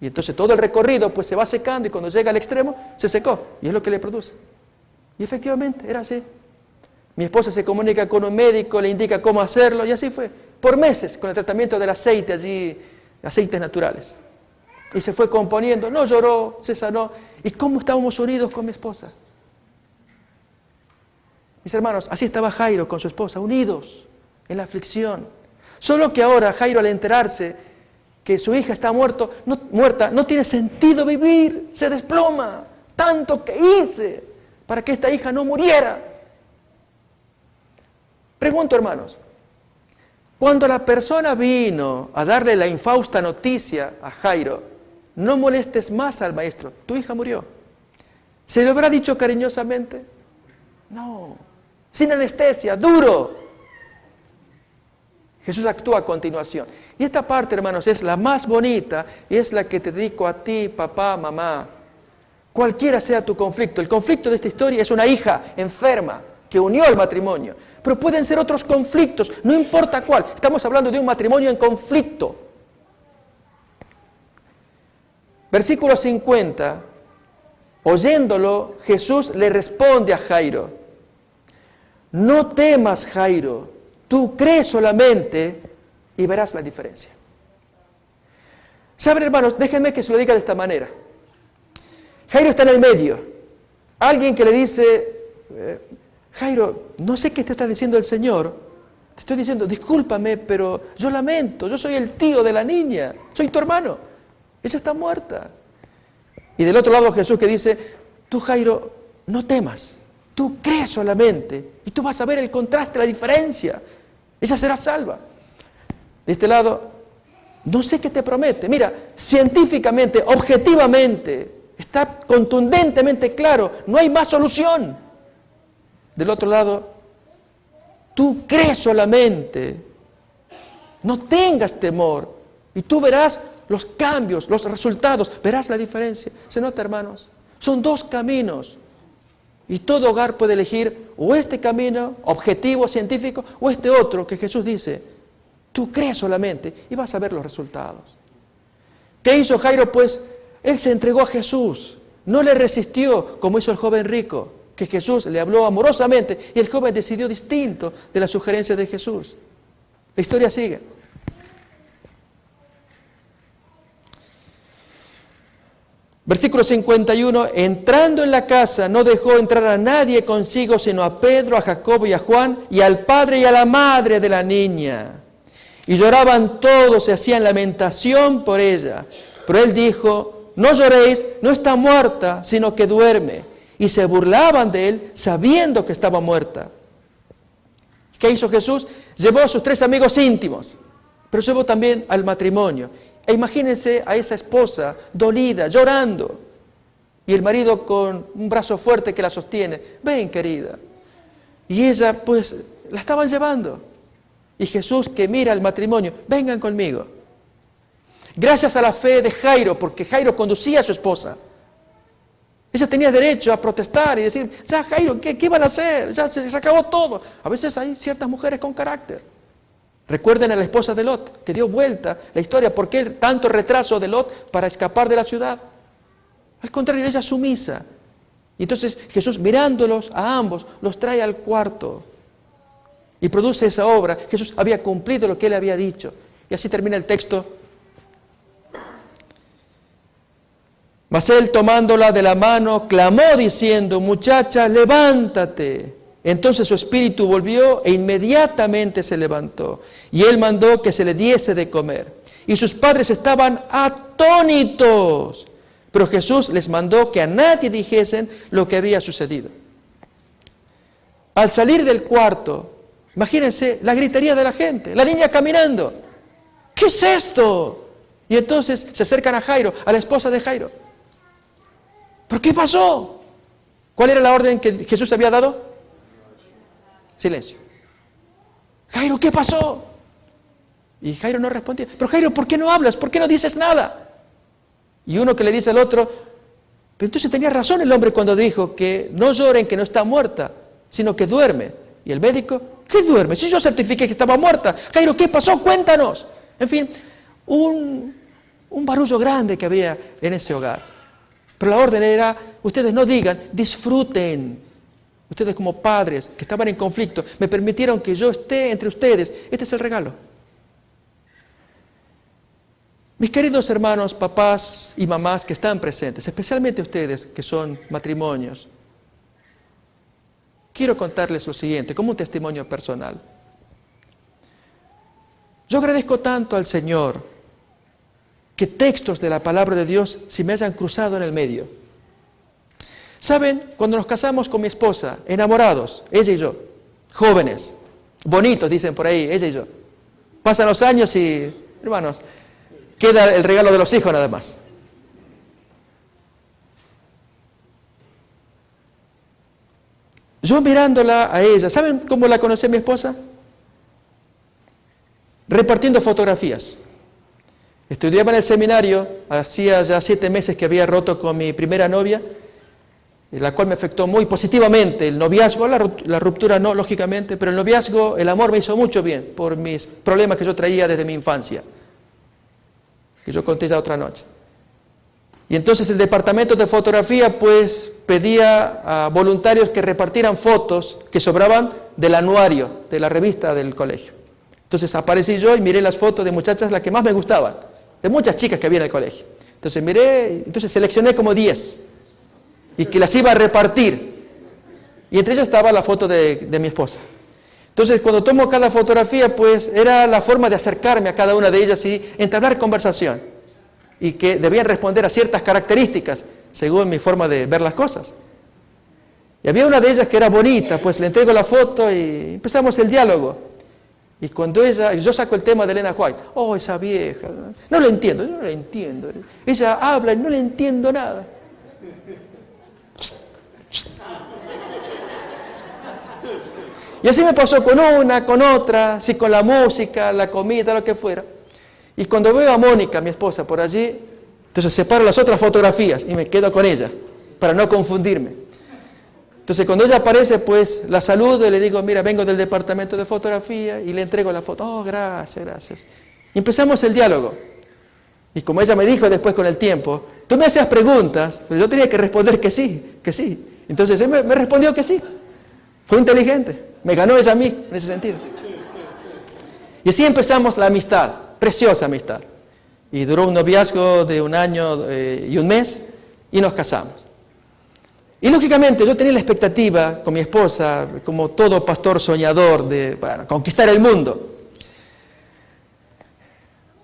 Y entonces todo el recorrido pues se va secando y cuando llega al extremo se secó y es lo que le produce. Y efectivamente era así. Mi esposa se comunica con un médico, le indica cómo hacerlo y así fue. Por meses con el tratamiento del aceite allí, aceites naturales. Y se fue componiendo, no lloró, se sanó. ¿Y cómo estábamos unidos con mi esposa? Mis hermanos, así estaba Jairo con su esposa, unidos en la aflicción. Solo que ahora Jairo, al enterarse que su hija está muerta, no tiene sentido vivir, se desploma. Tanto que hice para que esta hija no muriera. Pregunto, hermanos, cuando la persona vino a darle la infausta noticia a Jairo, no molestes más al maestro, tu hija murió. ¿Se le habrá dicho cariñosamente? No, sin anestesia, duro. Jesús actúa a continuación. Y esta parte, hermanos, es la más bonita y es la que te dedico a ti, papá, mamá. Cualquiera sea tu conflicto. El conflicto de esta historia es una hija enferma que unió al matrimonio. Pero pueden ser otros conflictos, no importa cuál. Estamos hablando de un matrimonio en conflicto. Versículo 50. Oyéndolo, Jesús le responde a Jairo: no temas, Jairo, tú crees solamente y verás la diferencia. Saben, hermanos, déjenme que se lo diga de esta manera. Jairo está en el medio. Alguien que le dice, Jairo, no sé qué te está diciendo el Señor. Te estoy diciendo, discúlpame, pero yo lamento, yo soy el tío de la niña, soy tu hermano. Ella está muerta. Y del otro lado Jesús que dice, tú, Jairo, no temas, tú crees solamente y tú vas a ver el contraste, la diferencia. Ella será salva. De este lado, no sé qué te promete. Mira, científicamente, objetivamente, está contundentemente claro, no hay más solución. Del otro lado, tú crees solamente, no tengas temor y tú verás los cambios, los resultados, verás la diferencia. ¿Se nota, hermanos? Son dos caminos y todo hogar puede elegir o este camino objetivo, científico, o este otro que Jesús dice, tú crees solamente y vas a ver los resultados. ¿Qué hizo Jairo? Pues él se entregó a Jesús, no le resistió como hizo el joven rico, que Jesús le habló amorosamente y el joven decidió distinto de las sugerencias de Jesús. La historia sigue. Versículo 51, entrando en la casa no dejó entrar a nadie consigo sino a Pedro, a Jacobo y a Juan y al padre y a la madre de la niña. Y lloraban todos y hacían lamentación por ella. Pero él dijo, no lloréis, no está muerta, sino que duerme. Y se burlaban de él sabiendo que estaba muerta. ¿Qué hizo Jesús? Llevó a sus 3 amigos íntimos, pero llevó también al matrimonio. E imagínense a esa esposa dolida, llorando, y el marido con un brazo fuerte que la sostiene. Ven, querida. Y ella, pues, la estaban llevando. Y Jesús, que mira al matrimonio, vengan conmigo. Gracias a la fe de Jairo, porque Jairo conducía a su esposa. Ella tenía derecho a protestar y decir, ya Jairo, ¿qué van a hacer? Ya se acabó todo. A veces hay ciertas mujeres con carácter. Recuerden a la esposa de Lot, que dio vuelta la historia. ¿Por qué tanto retraso de Lot para escapar de la ciudad? Al contrario, ella sumisa. Y entonces Jesús, mirándolos a ambos, los trae al cuarto y produce esa obra. Jesús había cumplido lo que él había dicho. Y así termina el texto. Mas él, tomándola de la mano, clamó diciendo: muchacha, levántate. Entonces su espíritu volvió e inmediatamente se levantó. Y él mandó que se le diese de comer. Y sus padres estaban atónitos. Pero Jesús les mandó que a nadie dijesen lo que había sucedido. Al salir del cuarto, imagínense la gritería de la gente, la niña caminando. ¿Qué es esto? Y entonces se acercan a Jairo, a la esposa de Jairo. ¿Pero qué pasó? ¿Cuál era la orden que Jesús había dado? Silencio. Jairo, ¿qué pasó? Y Jairo no respondía. Pero Jairo, ¿por qué no hablas? ¿Por qué no dices nada? Y uno que le dice al otro: pero entonces tenía razón el hombre cuando dijo que no lloren que no está muerta, sino que duerme. Y el médico: ¿qué duerme? Si yo certifiqué que estaba muerta. Jairo, ¿qué pasó? Cuéntanos. En fin, un barullo grande que había en ese hogar. Pero la orden era: ustedes no digan, disfruten. Ustedes como padres que estaban en conflicto, me permitieron que yo esté entre ustedes. Este es el regalo. Mis queridos hermanos, papás y mamás que están presentes, especialmente ustedes que son matrimonios, quiero contarles lo siguiente, como un testimonio personal. Yo agradezco tanto al Señor que textos de la palabra de Dios se me hayan cruzado en el medio. ¿Saben? Cuando nos casamos con mi esposa, enamorados, ella y yo, jóvenes, bonitos, dicen por ahí, ella y yo. Pasan los años y, hermanos, queda el regalo de los hijos nada más. Yo mirándola a ella, ¿saben cómo la conocí a mi esposa? Repartiendo fotografías. Estudiaba en el seminario, hacía ya 7 meses que había roto con mi primera novia, la cual me afectó muy positivamente. El noviazgo, la ruptura no, lógicamente, pero el noviazgo, el amor me hizo mucho bien por mis problemas que yo traía desde mi infancia, que yo conté ya otra noche. Y entonces el departamento de fotografía pues pedía a voluntarios que repartieran fotos que sobraban del anuario de la revista del colegio. Entonces aparecí yo y miré las fotos de muchachas, las que más me gustaban, de muchas chicas que había en el colegio. Entonces miré, entonces seleccioné como 10 y que las iba a repartir. Y entre ellas estaba la foto de mi esposa. Entonces cuando tomo cada fotografía pues era la forma de acercarme a cada una de ellas y entablar conversación. Y que debían responder a ciertas características según mi forma de ver las cosas. Y había una de ellas que era bonita, pues le entrego la foto y empezamos el diálogo. Y cuando yo saco el tema de Elena White, oh, esa vieja, no lo entiendo, yo no la entiendo. Ella habla y no le entiendo nada. Y así me pasó con una, con otra, sí, con la música, la comida, lo que fuera. Y cuando veo a Mónica, mi esposa, por allí, entonces separo las otras fotografías y me quedo con ella, para no confundirme. Entonces cuando ella aparece, pues la saludo y le digo, mira, vengo del departamento de fotografía, y le entrego la foto. Oh, gracias, gracias. Y empezamos el diálogo. Y como ella me dijo después con el tiempo, tú me hacías preguntas, pero yo tenía que responder que sí, que sí. Entonces él me respondió que sí. Fue inteligente. Me ganó ella a mí, en ese sentido. Y así empezamos la amistad, preciosa amistad. Y duró un noviazgo de 1 año y 1 mes, y nos casamos. Y lógicamente yo tenía la expectativa con mi esposa, como todo pastor soñador, de conquistar el mundo.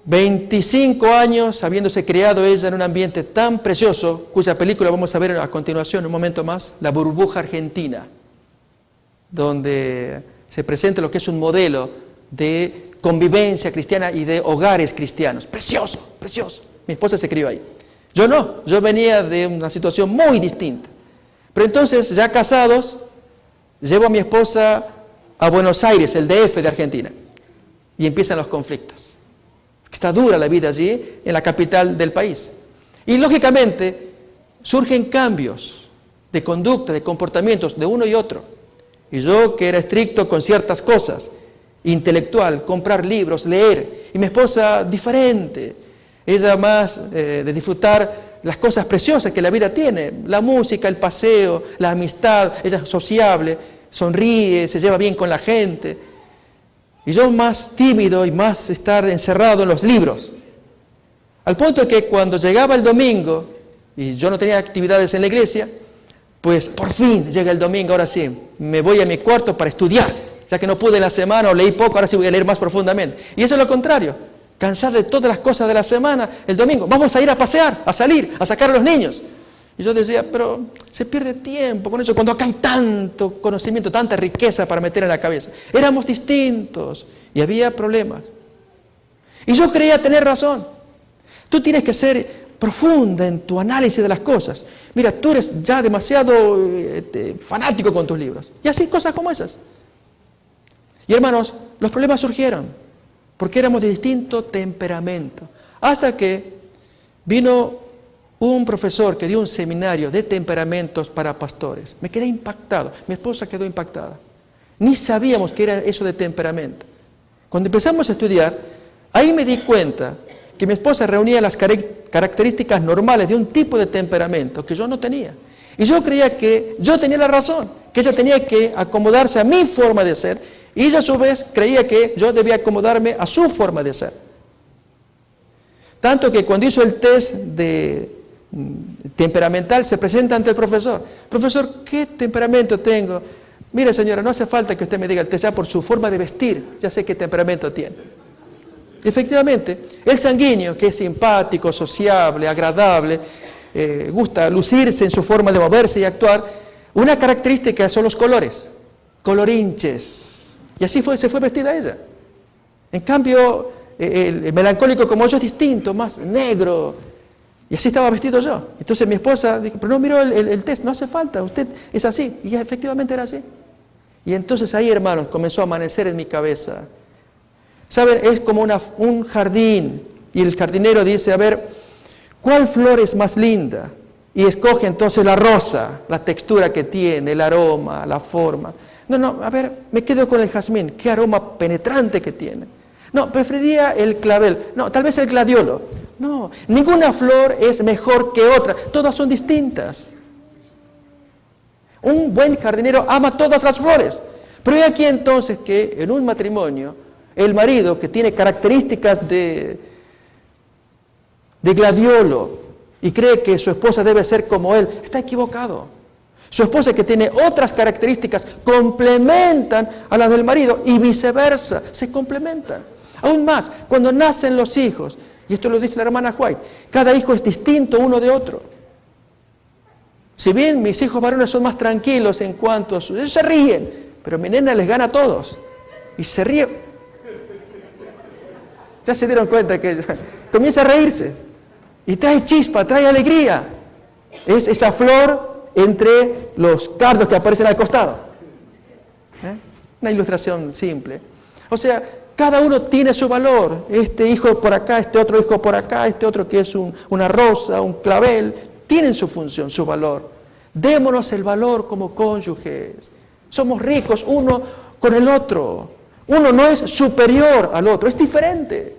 25 años habiéndose criado ella en un ambiente tan precioso, cuya película vamos a ver a continuación, un momento más, La burbuja argentina, donde se presenta lo que es un modelo de convivencia cristiana y de hogares cristianos. Precioso, precioso. Mi esposa se crió ahí. Yo no, yo venía de una situación muy distinta. Pero entonces, ya casados, llevo a mi esposa a Buenos Aires, el DF de Argentina, y empiezan los conflictos. Está dura la vida allí, en la capital del país. Y lógicamente, surgen cambios de conducta, de comportamientos de uno y otro. Y yo, que era estricto con ciertas cosas, intelectual, comprar libros, leer. Y mi esposa diferente. Ella más de disfrutar las cosas preciosas que la vida tiene. La música, el paseo, la amistad. Ella es sociable, sonríe, se lleva bien con la gente. Y yo más tímido y más estar encerrado en los libros. Al punto que cuando llegaba el domingo, y yo no tenía actividades en la iglesia, pues por fin llega el domingo, ahora sí, me voy a mi cuarto para estudiar, ya que no pude en la semana o leí poco, ahora sí voy a leer más profundamente. Y eso es lo contrario, cansado de todas las cosas de la semana, el domingo, vamos a ir a pasear, a salir, a sacar a los niños. Y yo decía, pero se pierde tiempo con eso, cuando acá hay tanto conocimiento, tanta riqueza para meter en la cabeza. Éramos distintos y había problemas. Y yo creía tener razón. Tú tienes que ser profunda en tu análisis de las cosas. Mira, tú eres ya demasiado fanático con tus libros. Y así cosas como esas. Y hermanos, los problemas surgieron porque éramos de distinto temperamento. Hasta que vino un profesor que dio un seminario de temperamentos para pastores. Me quedé impactado. Mi esposa quedó impactada. Ni sabíamos qué era eso de temperamento. Cuando empezamos a estudiar, ahí me di cuenta que mi esposa reunía las características normales de un tipo de temperamento que yo no tenía. Y yo creía que yo tenía la razón, que ella tenía que acomodarse a mi forma de ser, y ella a su vez creía que yo debía acomodarme a su forma de ser. Tanto que cuando hizo el test temperamental se presenta ante el profesor. Profesor, ¿qué temperamento tengo? Mire señora, no hace falta que usted me diga el test, ya por su forma de vestir, ya sé qué temperamento tiene. Efectivamente, el sanguíneo, que es simpático, sociable, agradable, gusta lucirse en su forma de moverse y actuar, una característica son los colores, colorinches. Y así se fue vestida ella. En cambio, el melancólico como yo es distinto, más negro. Y así estaba vestido yo. Entonces mi esposa dijo, pero no miró el test, no hace falta, usted es así. Y efectivamente era así. Y entonces ahí, hermanos, comenzó a amanecer en mi cabeza. ¿Saben? Es como un jardín. Y el jardinero dice, a ver, ¿cuál flor es más linda? Y escoge entonces la rosa, la textura que tiene, el aroma, la forma. No, a ver, me quedo con el jazmín, qué aroma penetrante que tiene. No, preferiría el clavel. No, tal vez el gladiolo. No, ninguna flor es mejor que otra. Todas son distintas. Un buen jardinero ama todas las flores. Pero hay aquí entonces que en un matrimonio, el marido que tiene características de gladiolo y cree que su esposa debe ser como él, está equivocado. Su esposa que tiene otras características complementan a las del marido y viceversa, se complementan. Aún más, cuando nacen los hijos, y esto lo dice la hermana White, cada hijo es distinto uno de otro. Si bien mis hijos varones son más tranquilos en cuanto a ellos se ríen, pero mi nena les gana a todos y se ríe. Ya se dieron cuenta que comienza a reírse y trae chispa, trae alegría. Es esa flor entre los cardos que aparecen al costado. Una ilustración simple. O sea, cada uno tiene su valor. Este hijo por acá, este otro hijo por acá, este otro que es una rosa, un clavel. Tienen su función, su valor. Démonos el valor como cónyuges. Somos ricos uno con el otro. Uno no es superior al otro, es diferente.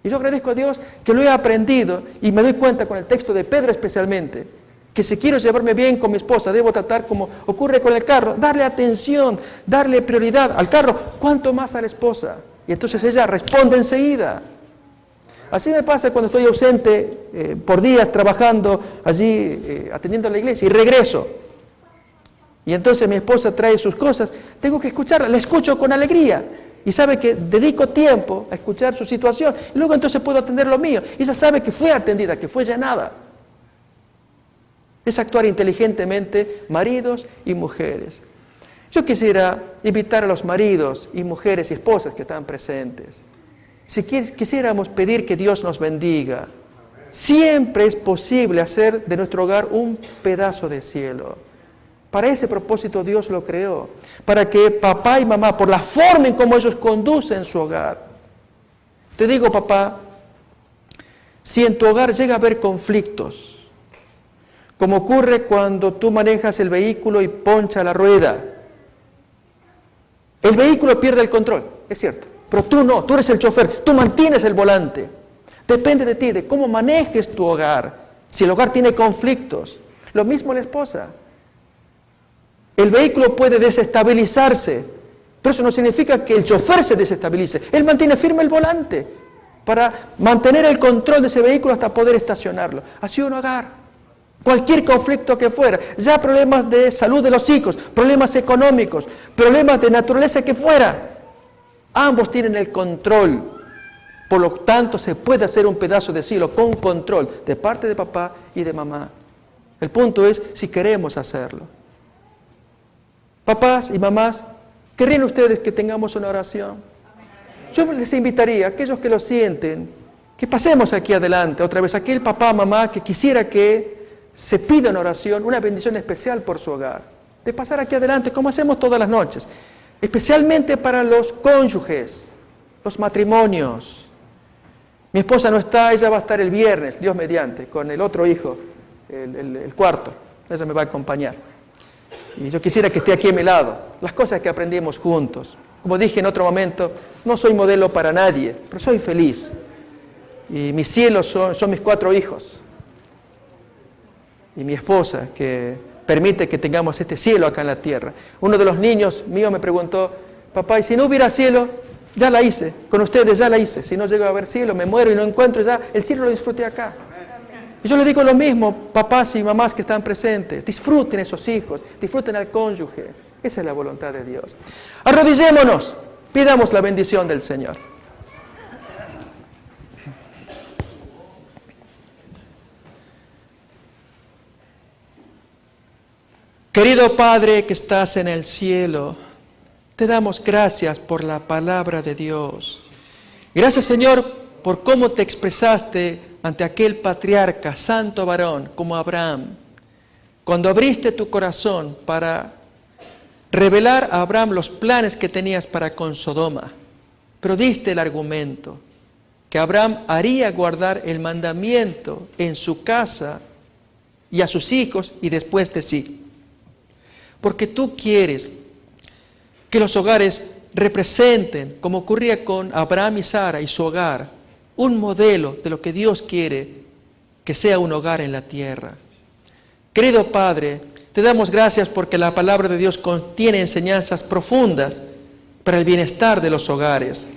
Y yo agradezco a Dios que lo he aprendido y me doy cuenta con el texto de Pedro especialmente, que si quiero llevarme bien con mi esposa, debo tratar como ocurre con el carro, darle atención, darle prioridad al carro, cuanto más a la esposa. Y entonces ella responde enseguida. Así me pasa cuando estoy ausente por días trabajando allí, atendiendo a la iglesia y regreso. Y entonces mi esposa trae sus cosas, tengo que escucharla, la escucho con alegría. Y sabe que dedico tiempo a escuchar su situación. Y luego entonces puedo atender lo mío. Y ella sabe que fue atendida, que fue llenada. Es actuar inteligentemente maridos y mujeres. Yo quisiera invitar a los maridos y mujeres y esposas que están presentes. Si quisiéramos pedir que Dios nos bendiga, siempre es posible hacer de nuestro hogar un pedazo de cielo. Para ese propósito Dios lo creó, para que papá y mamá, por la forma en cómo ellos conducen su hogar. Te digo, papá, si en tu hogar llega a haber conflictos, como ocurre cuando tú manejas el vehículo y poncha la rueda, el vehículo pierde el control. es cierto, pero tú no, tú eres el chofer, tú mantienes el volante. Depende de ti, de cómo manejes tu hogar. Si el hogar tiene conflictos, lo mismo la esposa. El vehículo puede desestabilizarse, pero eso no significa que el chofer se desestabilice. Él mantiene firme el volante para mantener el control de ese vehículo hasta poder estacionarlo. Así un hogar. Cualquier conflicto que fuera, ya problemas de salud de los hijos, problemas económicos, problemas de naturaleza que fuera, ambos tienen el control. Por lo tanto, se puede hacer un pedazo de cielo con control de parte de papá y de mamá. El punto es si queremos hacerlo. Papás y mamás, ¿querrían ustedes que tengamos una oración? Yo les invitaría a aquellos que lo sienten, que pasemos aquí adelante otra vez, aquel papá, mamá que quisiera que se pida una oración, una bendición especial por su hogar, de pasar aquí adelante como hacemos todas las noches, especialmente para los cónyuges, los matrimonios. Mi esposa no está, ella va a estar el viernes, Dios mediante, con el otro hijo, el cuarto, ella me va a acompañar. Y yo quisiera que esté aquí a mi lado, las cosas que aprendimos juntos. Como dije en otro momento, no soy modelo para nadie, pero soy feliz. Y mis cielos son mis 4 hijos. Y mi esposa, que permite que tengamos este cielo acá en la tierra. Uno de los niños míos me preguntó, papá, ¿y si no hubiera cielo? Ya la hice, con ustedes ya la hice. Si no llego a ver cielo, me muero y no encuentro ya, el cielo lo disfruté acá. Y yo le digo lo mismo, papás y mamás que están presentes, disfruten esos hijos, disfruten al cónyuge. Esa es la voluntad de Dios. Arrodillémonos, pidamos la bendición del Señor. Querido Padre que estás en el cielo, te damos gracias por la palabra de Dios. Gracias, Señor, por cómo te expresaste ante aquel patriarca, santo varón, como Abraham. Cuando abriste tu corazón para revelar a Abraham los planes que tenías para con Sodoma, pero diste el argumento que Abraham haría guardar el mandamiento en su casa y a sus hijos y después de sí. Porque tú quieres que los hogares representen, como ocurría con Abraham y Sara y su hogar, un modelo de lo que Dios quiere que sea un hogar en la tierra. Querido Padre, te damos gracias porque la palabra de Dios contiene enseñanzas profundas para el bienestar de los hogares,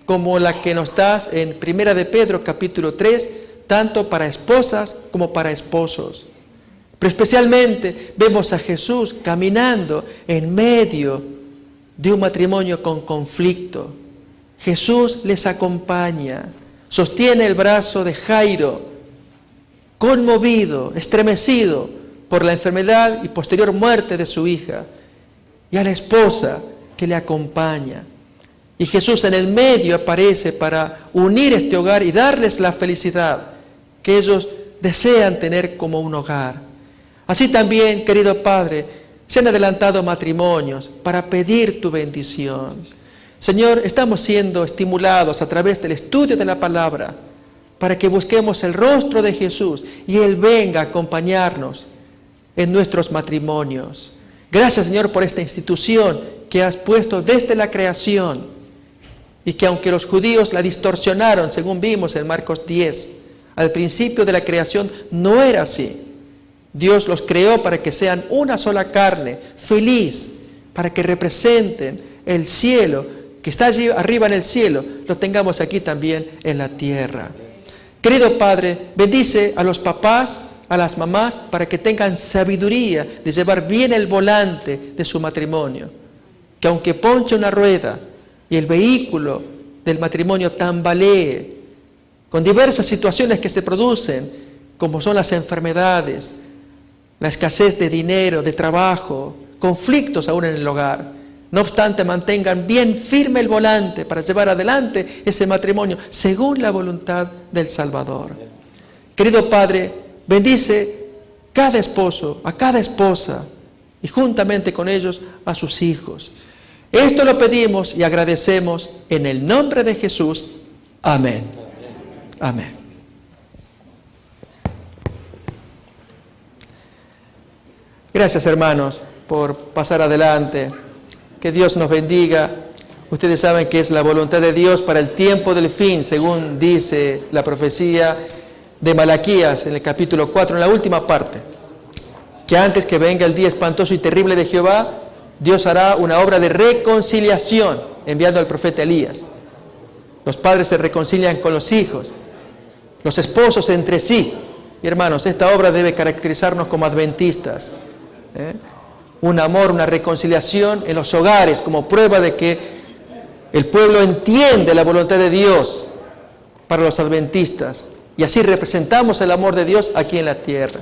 como la que nos das en 1 de Pedro capítulo 3, tanto para esposas como para esposos. Pero especialmente vemos a Jesús caminando en medio de un matrimonio con conflicto. Jesús les acompaña, sostiene el brazo de Jairo, conmovido, estremecido por la enfermedad y posterior muerte de su hija, y a la esposa que le acompaña. Y Jesús en el medio aparece para unir este hogar y darles la felicidad que ellos desean tener como un hogar. Así también, querido Padre, se han adelantado matrimonios para pedir tu bendición. Señor, estamos siendo estimulados a través del estudio de la palabra para que busquemos el rostro de Jesús y Él venga a acompañarnos en nuestros matrimonios. Gracias, Señor, por esta institución que has puesto desde la creación y que aunque los judíos la distorsionaron, según vimos en Marcos 10, al principio de la creación no era así. Dios los creó para que sean una sola carne, feliz, para que representen el cielo, que está allí arriba en el cielo, lo tengamos aquí también en la tierra. Querido Padre, bendice a los papás, a las mamás, para que tengan sabiduría de llevar bien el volante de su matrimonio. Que aunque ponche una rueda y el vehículo del matrimonio tambalee, con diversas situaciones que se producen, como son las enfermedades, la escasez de dinero, de trabajo, conflictos aún en el hogar. No obstante, mantengan bien firme el volante para llevar adelante ese matrimonio según la voluntad del Salvador. Querido Padre, bendice cada esposo, a cada esposa y juntamente con ellos a sus hijos. Esto lo pedimos y agradecemos en el nombre de Jesús. Amén. Amén. Gracias, hermanos, por pasar adelante. Que Dios nos bendiga. Ustedes saben que es la voluntad de Dios para el tiempo del fin, según dice la profecía de Malaquías en el capítulo 4, en la última parte. Que antes que venga el día espantoso y terrible de Jehová, Dios hará una obra de reconciliación, enviando al profeta Elías. Los padres se reconcilian con los hijos, los esposos entre sí. Y hermanos, esta obra debe caracterizarnos como adventistas. Un amor, una reconciliación en los hogares, como prueba de que el pueblo entiende la voluntad de Dios para los adventistas. Y así representamos el amor de Dios aquí en la tierra.